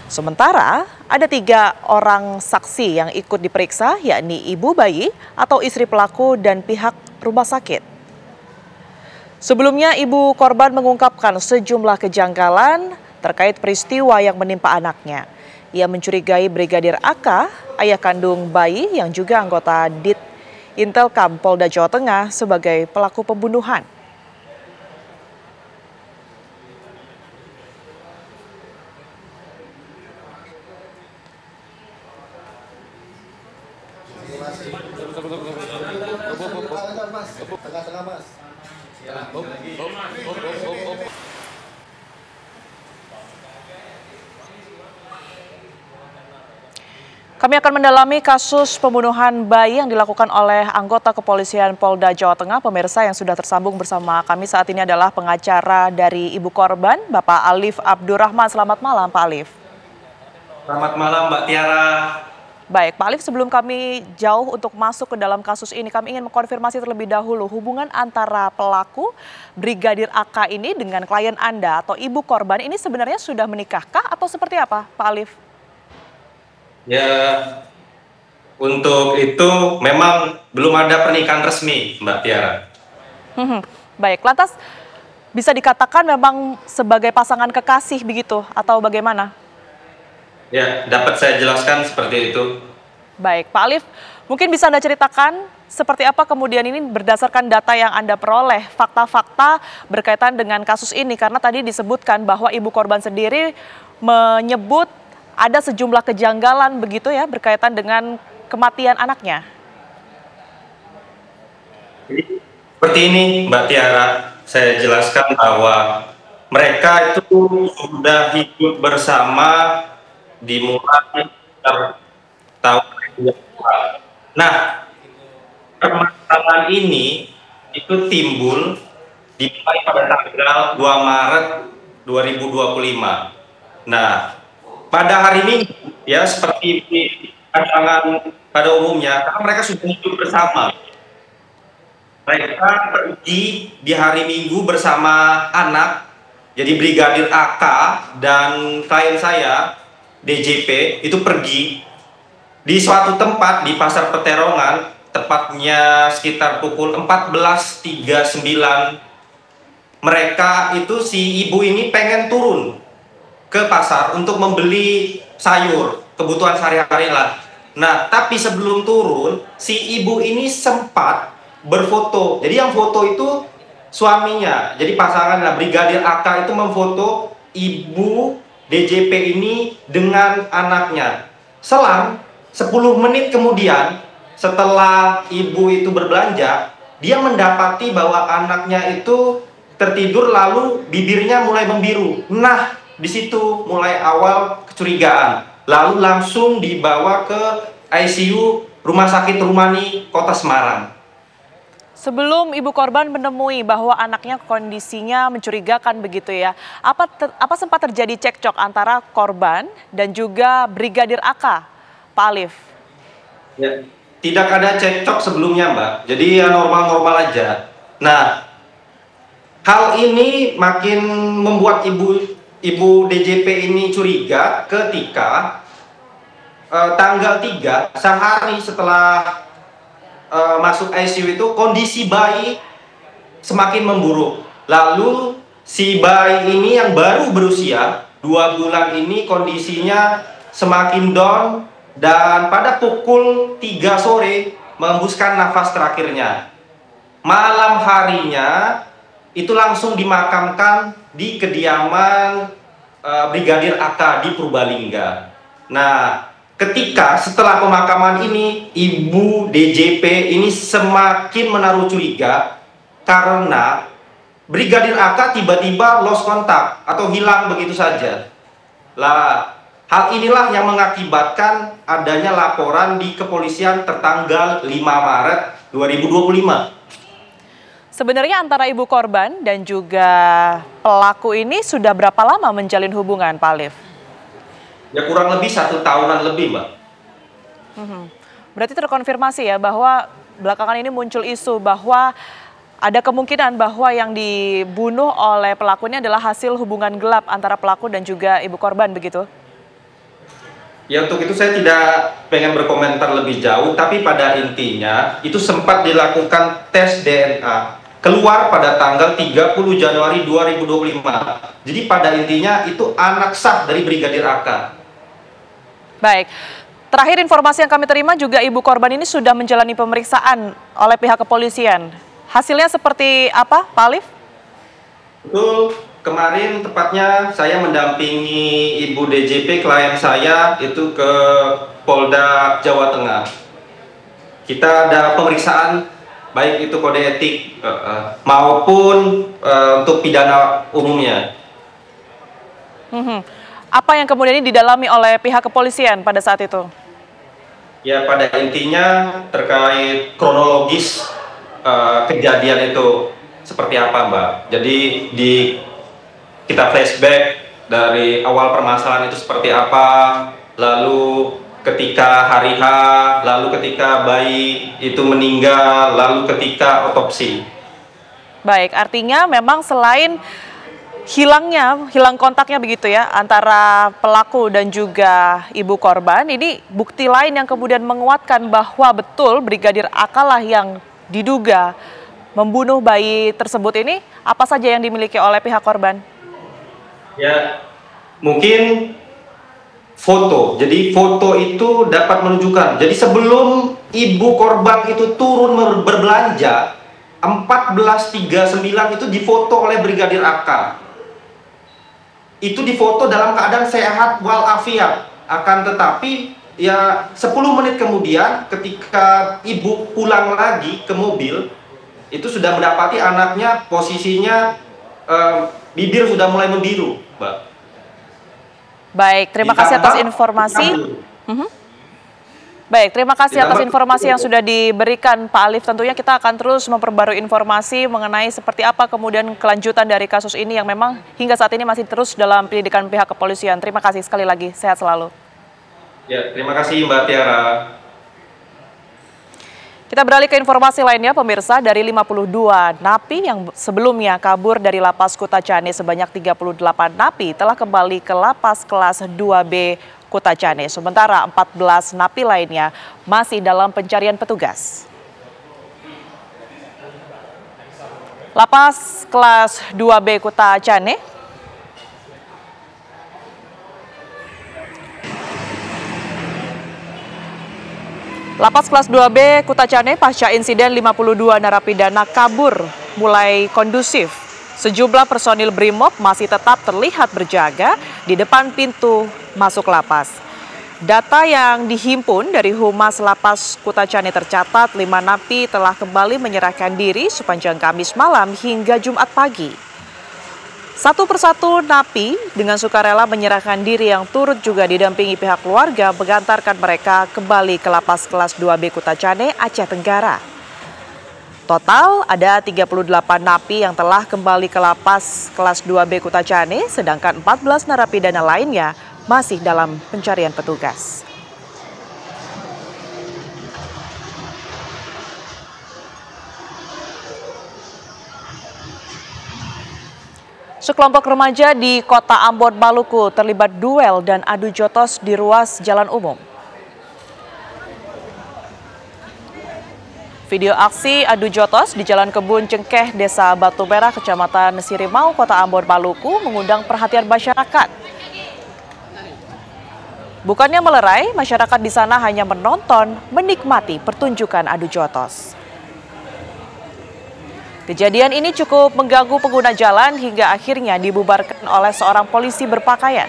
Sementara ada 3 orang saksi yang ikut diperiksa, yakni ibu bayi atau istri pelaku dan pihak rumah sakit. Sebelumnya, ibu korban mengungkapkan sejumlah kejanggalan terkait peristiwa yang menimpa anaknya. Ia mencurigai Brigadir AK, ayah kandung bayi yang juga anggota Dit Intelkam Polda Jawa Tengah sebagai pelaku pembunuhan. Kami akan mendalami kasus pembunuhan bayi yang dilakukan oleh anggota kepolisian Polda Jawa Tengah. Pemirsa, yang sudah tersambung bersama kami saat ini adalah pengacara dari ibu korban, Bapak Alif Abdurrahman. Selamat malam, Pak Alif. Selamat malam, Mbak Tiara. Baik, Pak Alif, sebelum kami jauh untuk masuk ke dalam kasus ini, kami ingin mengkonfirmasi terlebih dahulu hubungan antara pelaku Brigadir AK ini dengan klien Anda atau ibu korban ini sebenarnya sudah menikahkah atau seperti apa, Pak Alif? Ya, untuk itu memang belum ada pernikahan resmi, Mbak Tiara. Baik, lantas bisa dikatakan memang sebagai pasangan kekasih begitu atau bagaimana? Ya, dapat saya jelaskan seperti itu. Baik, Pak Alif, mungkin bisa Anda ceritakan seperti apa kemudian ini berdasarkan data yang Anda peroleh, fakta-fakta berkaitan dengan kasus ini, karena tadi disebutkan bahwa ibu korban sendiri menyebut ada sejumlah kejanggalan begitu ya berkaitan dengan kematian anaknya. Jadi, seperti ini, Mbak Tiara, saya jelaskan bahwa mereka itu sudah hidup bersama dimulai tahun 2002. Nah, permasalahan ini itu timbul dimulai pada tanggal 2 Maret 2025. Nah, pada hari Minggu, ya seperti pandangan pada umumnya, karena mereka sudah hidup bersama. Mereka pergi di hari Minggu bersama anak, jadi Brigadir AK dan klien saya, DJP, itu pergi di suatu tempat di Pasar Peterongan, tepatnya sekitar pukul 14.39. Mereka itu, si ibu ini pengen turun ke pasar untuk membeli sayur, kebutuhan sehari-hari lah. Nah, tapi sebelum turun, si ibu ini sempat berfoto. Jadi yang foto itu suaminya, jadi pasangan lah, Brigadir AK itu memfoto ibu DJP ini dengan anaknya. Selang 10 menit kemudian, setelah ibu itu berbelanja, dia mendapati bahwa anaknya itu tertidur lalu bibirnya mulai membiru. Nah, di situ mulai awal kecurigaan. Lalu langsung dibawa ke ICU Rumah Sakit Rumani Kota Semarang. Sebelum ibu korban menemui bahwa anaknya kondisinya mencurigakan begitu ya, apa sempat terjadi cekcok antara korban dan juga Brigadir AK, Pak Alif? Ya, tidak ada cekcok sebelumnya, Mbak. Jadi ya normal-normal aja. Nah, hal ini makin membuat ibu DJP ini curiga ketika tanggal 3, sehari setelah masuk ICU itu kondisi bayi semakin memburuk. Lalu si bayi ini yang baru berusia 2 bulan ini kondisinya semakin down dan pada pukul 3 sore menghembuskan nafas terakhirnya. Malam harinya itu langsung dimakamkan di kediaman Brigadir AK di Purbalingga. Nah, ketika setelah pemakaman ini, ibu DJP ini semakin menaruh curiga karena Brigadir AK tiba-tiba lost kontak atau hilang begitu saja. Lah, hal inilah yang mengakibatkan adanya laporan di kepolisian tertanggal 5 Maret 2025. Sebenarnya antara ibu korban dan juga pelaku ini sudah berapa lama menjalin hubungan, Pak Alif? Ya kurang lebih 1 tahunan lebih, Mbak. Berarti terkonfirmasi ya bahwa belakangan ini muncul isu bahwa ada kemungkinan bahwa yang dibunuh oleh pelaku ini adalah hasil hubungan gelap antara pelaku dan juga ibu korban, begitu? Ya untuk itu saya tidak pengen berkomentar lebih jauh, tapi pada intinya itu sempat dilakukan tes DNA. Keluar pada tanggal 30 Januari 2025. Jadi pada intinya itu anak sah dari Brigadir AK. Baik. Terakhir informasi yang kami terima juga ibu korban ini sudah menjalani pemeriksaan oleh pihak kepolisian. Hasilnya seperti apa, Pak Alif? Betul, kemarin tepatnya saya mendampingi Ibu DJP klien saya itu ke Polda Jawa Tengah. Kita ada pemeriksaan baik itu kode etik maupun untuk pidana umumnya. Apa yang kemudian ini didalami oleh pihak kepolisian pada saat itu? Ya pada intinya terkait kronologis kejadian itu seperti apa, Mbak. Jadi kita flashback dari awal permasalahan itu seperti apa, lalu ketika hari H, lalu ketika bayi itu meninggal, lalu ketika otopsi. Baik, artinya memang selain hilang kontaknya begitu ya antara pelaku dan juga ibu korban, ini bukti lain yang kemudian menguatkan bahwa betul Brigadir AK lah yang diduga membunuh bayi tersebut ini. Apa saja yang dimiliki oleh pihak korban? Ya, mungkin foto. Jadi foto itu dapat menunjukkan. Jadi sebelum ibu korban itu turun berbelanja, 14.39 itu difoto oleh Brigadir AK. Itu difoto dalam keadaan sehat walafiat. Akan tetapi ya 10 menit kemudian ketika ibu pulang lagi ke mobil, itu sudah mendapati anaknya posisinya bibir sudah mulai membiru, Mbak. Baik, terima kasih atas informasi. Baik, terima kasih atas informasi yang sudah diberikan Pak Alif. Tentunya kita akan terus memperbarui informasi mengenai seperti apa kemudian kelanjutan dari kasus ini yang memang hingga saat ini masih terus dalam penyelidikan pihak kepolisian. Terima kasih sekali lagi, sehat selalu. Ya, terima kasih Mbak Tiara. Kita beralih ke informasi lainnya, pemirsa. Dari 52 napi yang sebelumnya kabur dari Lapas Kutacane, sebanyak 38 napi telah kembali ke Lapas kelas 2B Kutacane. Sementara 14 napi lainnya masih dalam pencarian petugas. Lapas kelas 2B Kutacane Lapas kelas 2B Kutacane pasca insiden 52 narapidana kabur mulai kondusif. Sejumlah personil BRIMOB masih tetap terlihat berjaga di depan pintu masuk lapas. Data yang dihimpun dari Humas Lapas Kutacane tercatat 5 napi telah kembali menyerahkan diri sepanjang Kamis malam hingga Jumat pagi. Satu persatu napi dengan sukarela menyerahkan diri yang turut juga didampingi pihak keluarga mengantarkan mereka kembali ke Lapas kelas 2B Kutacane, Aceh Tenggara. Total ada 38 napi yang telah kembali ke Lapas kelas 2B Kutacane, sedangkan 14 narapidana lainnya masih dalam pencarian petugas. Sekelompok remaja di Kota Ambon, Maluku terlibat duel dan adu jotos di ruas jalan umum. Video aksi adu jotos di Jalan Kebun Cengkeh, Desa Batu Merah, Kecamatan Sirimau, Kota Ambon, Maluku mengundang perhatian masyarakat. Bukannya melerai, masyarakat di sana hanya menonton, menikmati pertunjukan adu jotos. Kejadian ini cukup mengganggu pengguna jalan hingga akhirnya dibubarkan oleh seorang polisi berpakaian.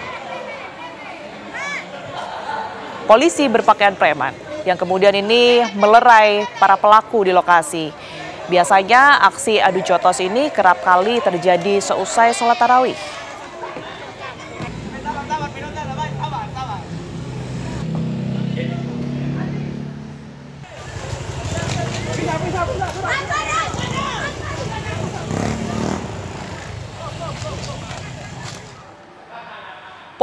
Polisi berpakaian preman yang kemudian ini melerai para pelaku di lokasi. Biasanya aksi adu jotos ini kerap kali terjadi seusai sholat tarawih.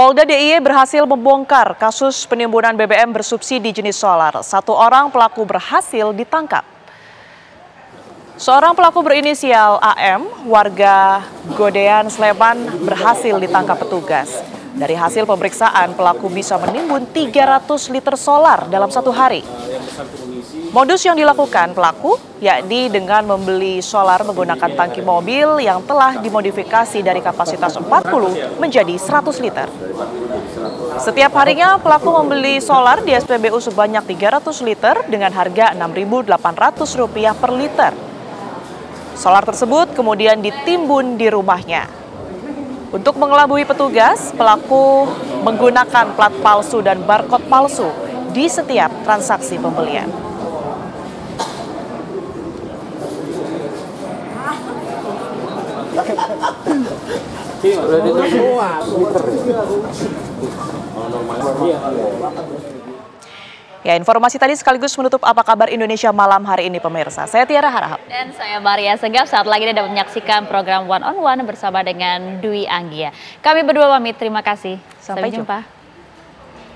Polda DIY berhasil membongkar kasus penimbunan BBM bersubsidi jenis solar. 1 orang pelaku berhasil ditangkap. Seorang pelaku berinisial AM, warga Godean, Sleman, berhasil ditangkap petugas. Dari hasil pemeriksaan, pelaku bisa menimbun 300 liter solar dalam 1 hari. Modus yang dilakukan pelaku yakni dengan membeli solar menggunakan tangki mobil yang telah dimodifikasi dari kapasitas 40 menjadi 100 liter. Setiap harinya pelaku membeli solar di SPBU sebanyak 300 liter dengan harga Rp6.800 per liter. Solar tersebut kemudian ditimbun di rumahnya. Untuk mengelabui petugas, pelaku menggunakan plat palsu dan barcode palsu di setiap transaksi pembelian. Ya, informasi tadi sekaligus menutup Apa Kabar Indonesia malam hari ini pemirsa. Saya Tiara Harahap. Dan saya Maria Segaf. Saat lagi Anda dapat menyaksikan program One on One bersama dengan Dwi Anggia. Kami berdua pamit, terima kasih. Sampai jumpa.